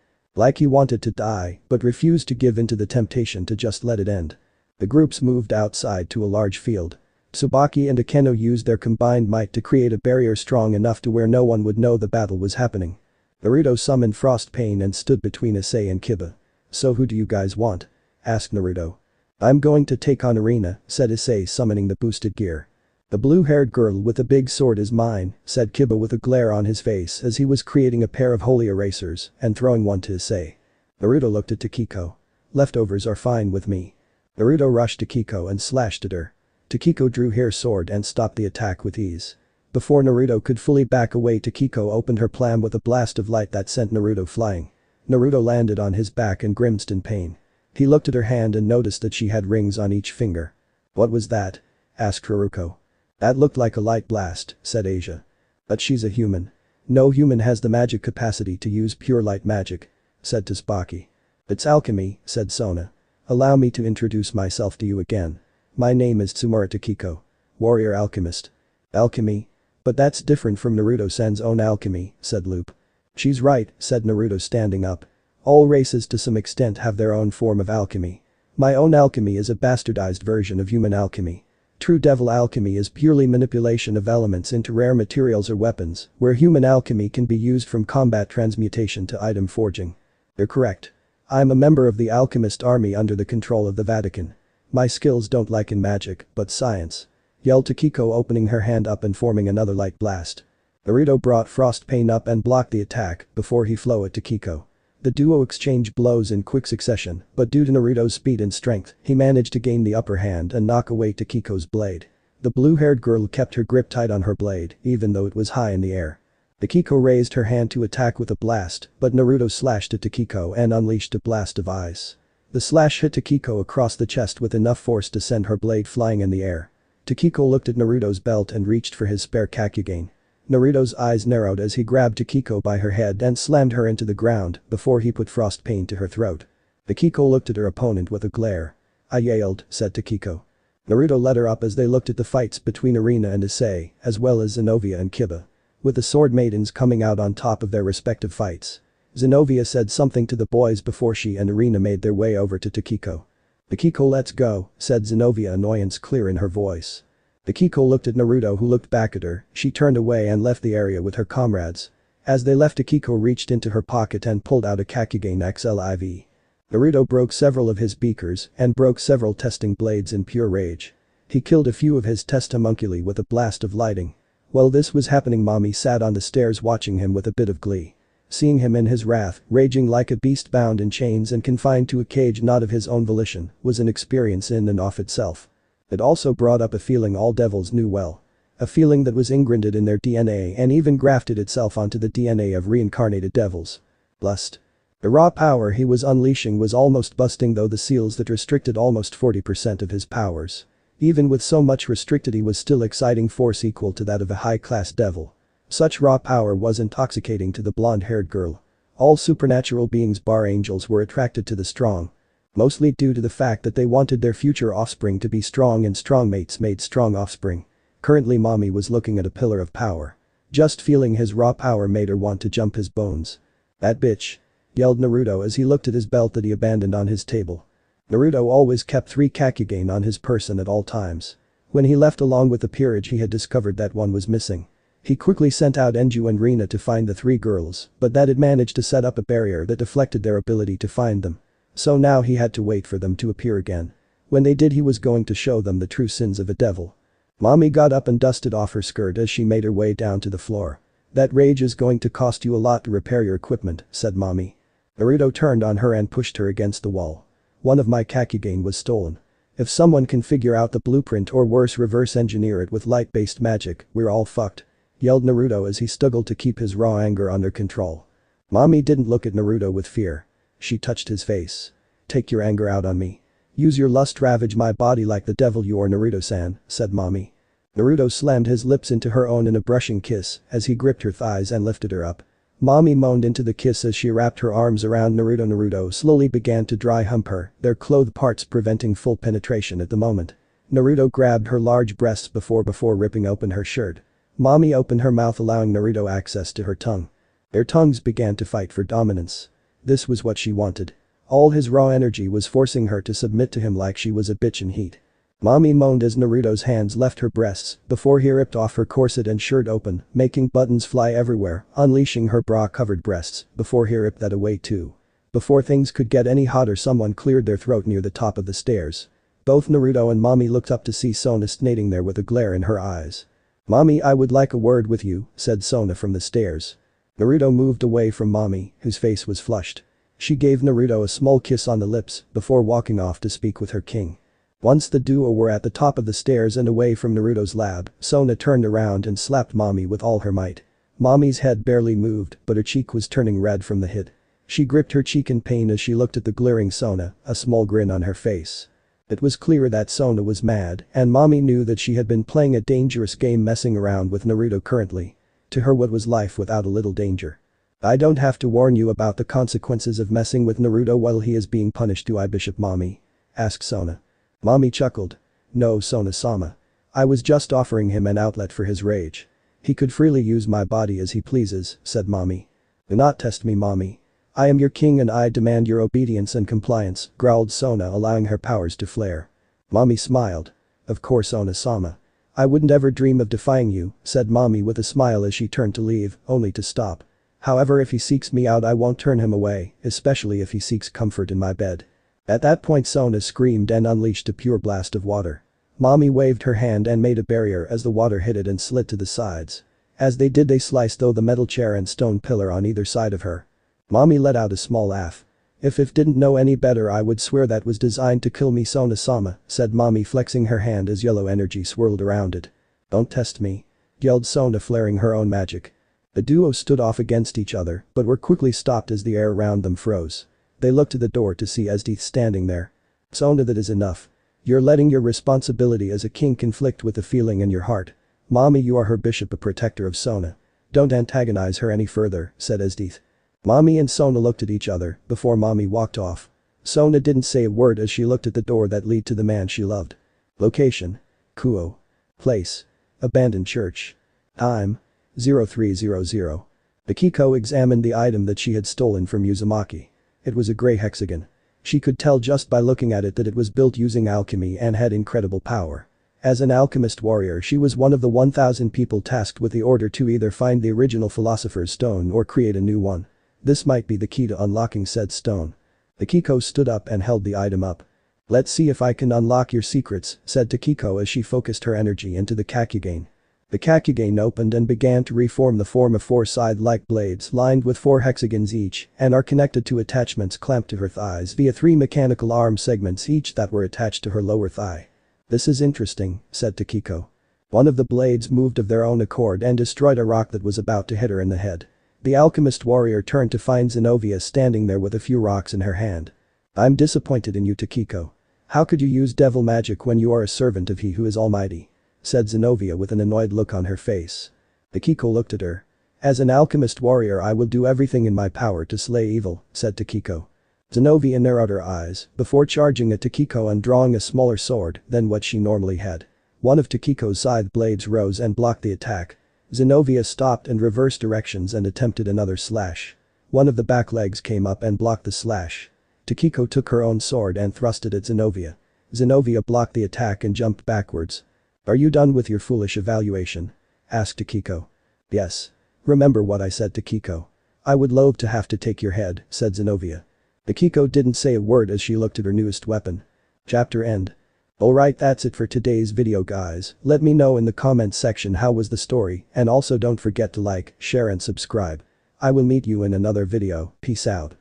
he wanted to die, but refused to give in to the temptation to just let it end. The groups moved outside to a large field. Tsubaki and Akeno used their combined might to create a barrier strong enough to where no one would know the battle was happening. Naruto summoned Frost Pain and stood between Issei and Kiba. "So who do you guys want?" asked Naruto. "I'm going to take on Arina," said Issei, summoning the boosted gear. "The blue-haired girl with the big sword is mine," said Kiba with a glare on his face as he was creating a pair of holy erasers and throwing one to Issei. Naruto looked at Takiko. "Leftovers are fine with me." Naruto rushed to Takiko and slashed at her. Takiko drew her sword and stopped the attack with ease. Before Naruto could fully back away, Takiko opened her palm with a blast of light that sent Naruto flying. Naruto landed on his back and grimaced in pain. He looked at her hand and noticed that she had rings on each finger. "What was that?" asked Haruko. "That looked like a light blast," said Asia. "But she's a human. No human has the magic capacity to use pure light magic," said Tsubaki. "It's alchemy," said Sona. "Allow me to introduce myself to you again. My name is Tsumura Takiko. Warrior alchemist." "Alchemy? But that's different from Naruto-san's own alchemy," said Loop. "She's right," said Naruto, standing up. "All races to some extent have their own form of alchemy. My own alchemy is a bastardized version of human alchemy. True devil alchemy is purely manipulation of elements into rare materials or weapons, where human alchemy can be used from combat transmutation to item forging." "You're correct. I'm a member of the alchemist army under the control of the Vatican. My skills don't lie in magic, but science," yelled Takiko, opening her hand up and forming another light blast. Naruto brought Frost Pain up and blocked the attack before he flew at Takiko. The duo exchanged blows in quick succession, but due to Naruto's speed and strength, he managed to gain the upper hand and knock away Takiko's blade. The blue-haired girl kept her grip tight on her blade, even though it was high in the air. Takiko raised her hand to attack with a blast, but Naruto slashed at Takiko and unleashed a blast of ice. The slash hit Takiko across the chest with enough force to send her blade flying in the air. Takiko looked at Naruto's belt and reached for his spare Kakugane. Naruto's eyes narrowed as he grabbed Takiko by her head and slammed her into the ground before he put Frost Pain to her throat. Takiko looked at her opponent with a glare. "I yelled," said Takiko. Naruto led her up as they looked at the fights between Arina and Issei, as well as Zenovia and Kiba. With the sword maidens coming out on top of their respective fights. Zenobia said something to the boys before she and Irina made their way over to Takiko. "Takiko, let's go," said Zenobia, annoyance clear in her voice. Takiko looked at Naruto, who looked back at her. She turned away and left the area with her comrades. As they left, Takiko reached into her pocket and pulled out a Kakigane XL IV. Naruto broke several of his beakers and broke several testing blades in pure rage. He killed a few of his test homunculi with a blast of lightning. While this was happening, Mommy sat on the stairs watching him with a bit of glee. Seeing him in his wrath, raging like a beast bound in chains and confined to a cage not of his own volition, was an experience in and of itself. It also brought up a feeling all devils knew well. A feeling that was ingrained in their DNA and even grafted itself onto the DNA of reincarnated devils. Lust. The raw power he was unleashing was almost busting though the seals that restricted almost 40% of his powers. Even with so much restricted, he was still exciting force equal to that of a high-class devil. Such raw power was intoxicating to the blonde-haired girl. All supernatural beings bar angels were attracted to the strong. Mostly due to the fact that they wanted their future offspring to be strong, and strong mates made strong offspring. Currently, Mommy was looking at a pillar of power. Just feeling his raw power made her want to jump his bones. "That bitch," yelled Naruto as he looked at his belt that he abandoned on his table. Naruto always kept 3 Kakigane on his person at all times. When he left along with the peerage, he had discovered that one was missing. He quickly sent out Enju and Rina to find the 3 girls, but that had managed to set up a barrier that deflected their ability to find them. So now he had to wait for them to appear again. When they did, he was going to show them the true sins of a devil. Mommy got up and dusted off her skirt as she made her way down to the floor. "That rage is going to cost you a lot to repair your equipment," said Mommy. Naruto turned on her and pushed her against the wall. "One of my Kakigane was stolen. If someone can figure out the blueprint, or worse, reverse engineer it with light-based magic, we're all fucked," yelled Naruto as he struggled to keep his raw anger under control. Mommy didn't look at Naruto with fear. She touched his face. "Take your anger out on me. Use your lust, ravage my body like the devil you are, Naruto-san," said Mommy. Naruto slammed his lips into her own in a brushing kiss as he gripped her thighs and lifted her up. Mommy moaned into the kiss as she wrapped her arms around Naruto. Naruto slowly began to dry hump her, their clothed parts preventing full penetration at the moment. Naruto grabbed her large breasts before ripping open her shirt. Mommy opened her mouth, allowing Naruto access to her tongue. Their tongues began to fight for dominance. This was what she wanted. All his raw energy was forcing her to submit to him like she was a bitch in heat. Mommy moaned as Naruto's hands left her breasts before he ripped off her corset and shirt open, making buttons fly everywhere, unleashing her bra-covered breasts before he ripped that away too. Before things could get any hotter, someone cleared their throat near the top of the stairs. Both Naruto and Mommy looked up to see Sona standing there with a glare in her eyes. "Mommy, I would like a word with you," said Sona from the stairs. Naruto moved away from Mommy, whose face was flushed. She gave Naruto a small kiss on the lips before walking off to speak with her king. Once the duo were at the top of the stairs and away from Naruto's lab, Sona turned around and slapped Mommy with all her might. Mommy's head barely moved, but her cheek was turning red from the hit. She gripped her cheek in pain as she looked at the glaring Sona, a small grin on her face. It was clear that Sona was mad, and Mommy knew that she had been playing a dangerous game messing around with Naruto currently. To her, what was life without a little danger? "I don't have to warn you about the consequences of messing with Naruto while he is being punished, do I, Bishop Mommy?" asked Sona. Mommy chuckled. "No, Sona-sama. I was just offering him an outlet for his rage. He could freely use my body as he pleases," said Mommy. "Do not test me, Mommy. I am your king and I demand your obedience and compliance," growled Sona, allowing her powers to flare. Mommy smiled. "Of course, Sona-sama. I wouldn't ever dream of defying you," said Mommy with a smile as she turned to leave, only to stop. "However, if he seeks me out, I won't turn him away, especially if he seeks comfort in my bed." At that point, Sona screamed and unleashed a pure blast of water. Mommy waved her hand and made a barrier as the water hit it and slid to the sides. As they did, they sliced through the metal chair and stone pillar on either side of her. Mommy let out a small laugh. If didn't know any better, I would swear that was designed to kill me, Sona-sama," said Mommy, flexing her hand as yellow energy swirled around it. "Don't test me," yelled Sona, flaring her own magic. The duo stood off against each other, but were quickly stopped as the air around them froze. They looked to the door to see Esdeath standing there. "Sona, that is enough. You're letting your responsibility as a king conflict with the feeling in your heart. Mommy, you are her bishop, a protector of Sona. Don't antagonize her any further," said Esdeath. Mommy and Sona looked at each other before Mommy walked off. Sona didn't say a word as she looked at the door that led to the man she loved. Location: Kuo. Place: abandoned church. Time: 0300. Akiko examined the item that she had stolen from Uzumaki. It was a gray hexagon. She could tell just by looking at it that it was built using alchemy and had incredible power. As an alchemist warrior, she was one of the 1,000 people tasked with the order to either find the original Philosopher's Stone or create a new one. This might be the key to unlocking said stone. Akiko stood up and held the item up. "Let's see if I can unlock your secrets," said Takiko as she focused her energy into the Kakugane. The Kakugane opened and began to reform the form of 4 scythe-like blades lined with 4 hexagons each and are connected to attachments clamped to her thighs via 3 mechanical arm segments each that were attached to her lower thigh. "This is interesting," said Takiko. One of the blades moved of their own accord and destroyed a rock that was about to hit her in the head. The alchemist warrior turned to find Zenovia standing there with a few rocks in her hand. "I'm disappointed in you, Takiko. How could you use devil magic when you are a servant of He who is Almighty?" said Zenovia with an annoyed look on her face. Takiko looked at her. "As an alchemist warrior, I will do everything in my power to slay evil," said Takiko. Zenovia narrowed her eyes before charging at Takiko and drawing a smaller sword than what she normally had. One of Takiko's scythe blades rose and blocked the attack. Zenovia stopped and reversed directions and attempted another slash. One of the back legs came up and blocked the slash. Takiko took her own sword and thrust it at Zenovia. Zenovia blocked the attack and jumped backwards. "Are you done with your foolish evaluation?" asked Takiko. "Yes. Remember what I said, Takiko. I would loathe to have to take your head," said Zenovia. Takiko didn't say a word as she looked at her newest weapon. Chapter end. Alright, that's it for today's video, guys. Let me know in the comments section how was the story, and also don't forget to like, share and subscribe. I will meet you in another video. Peace out.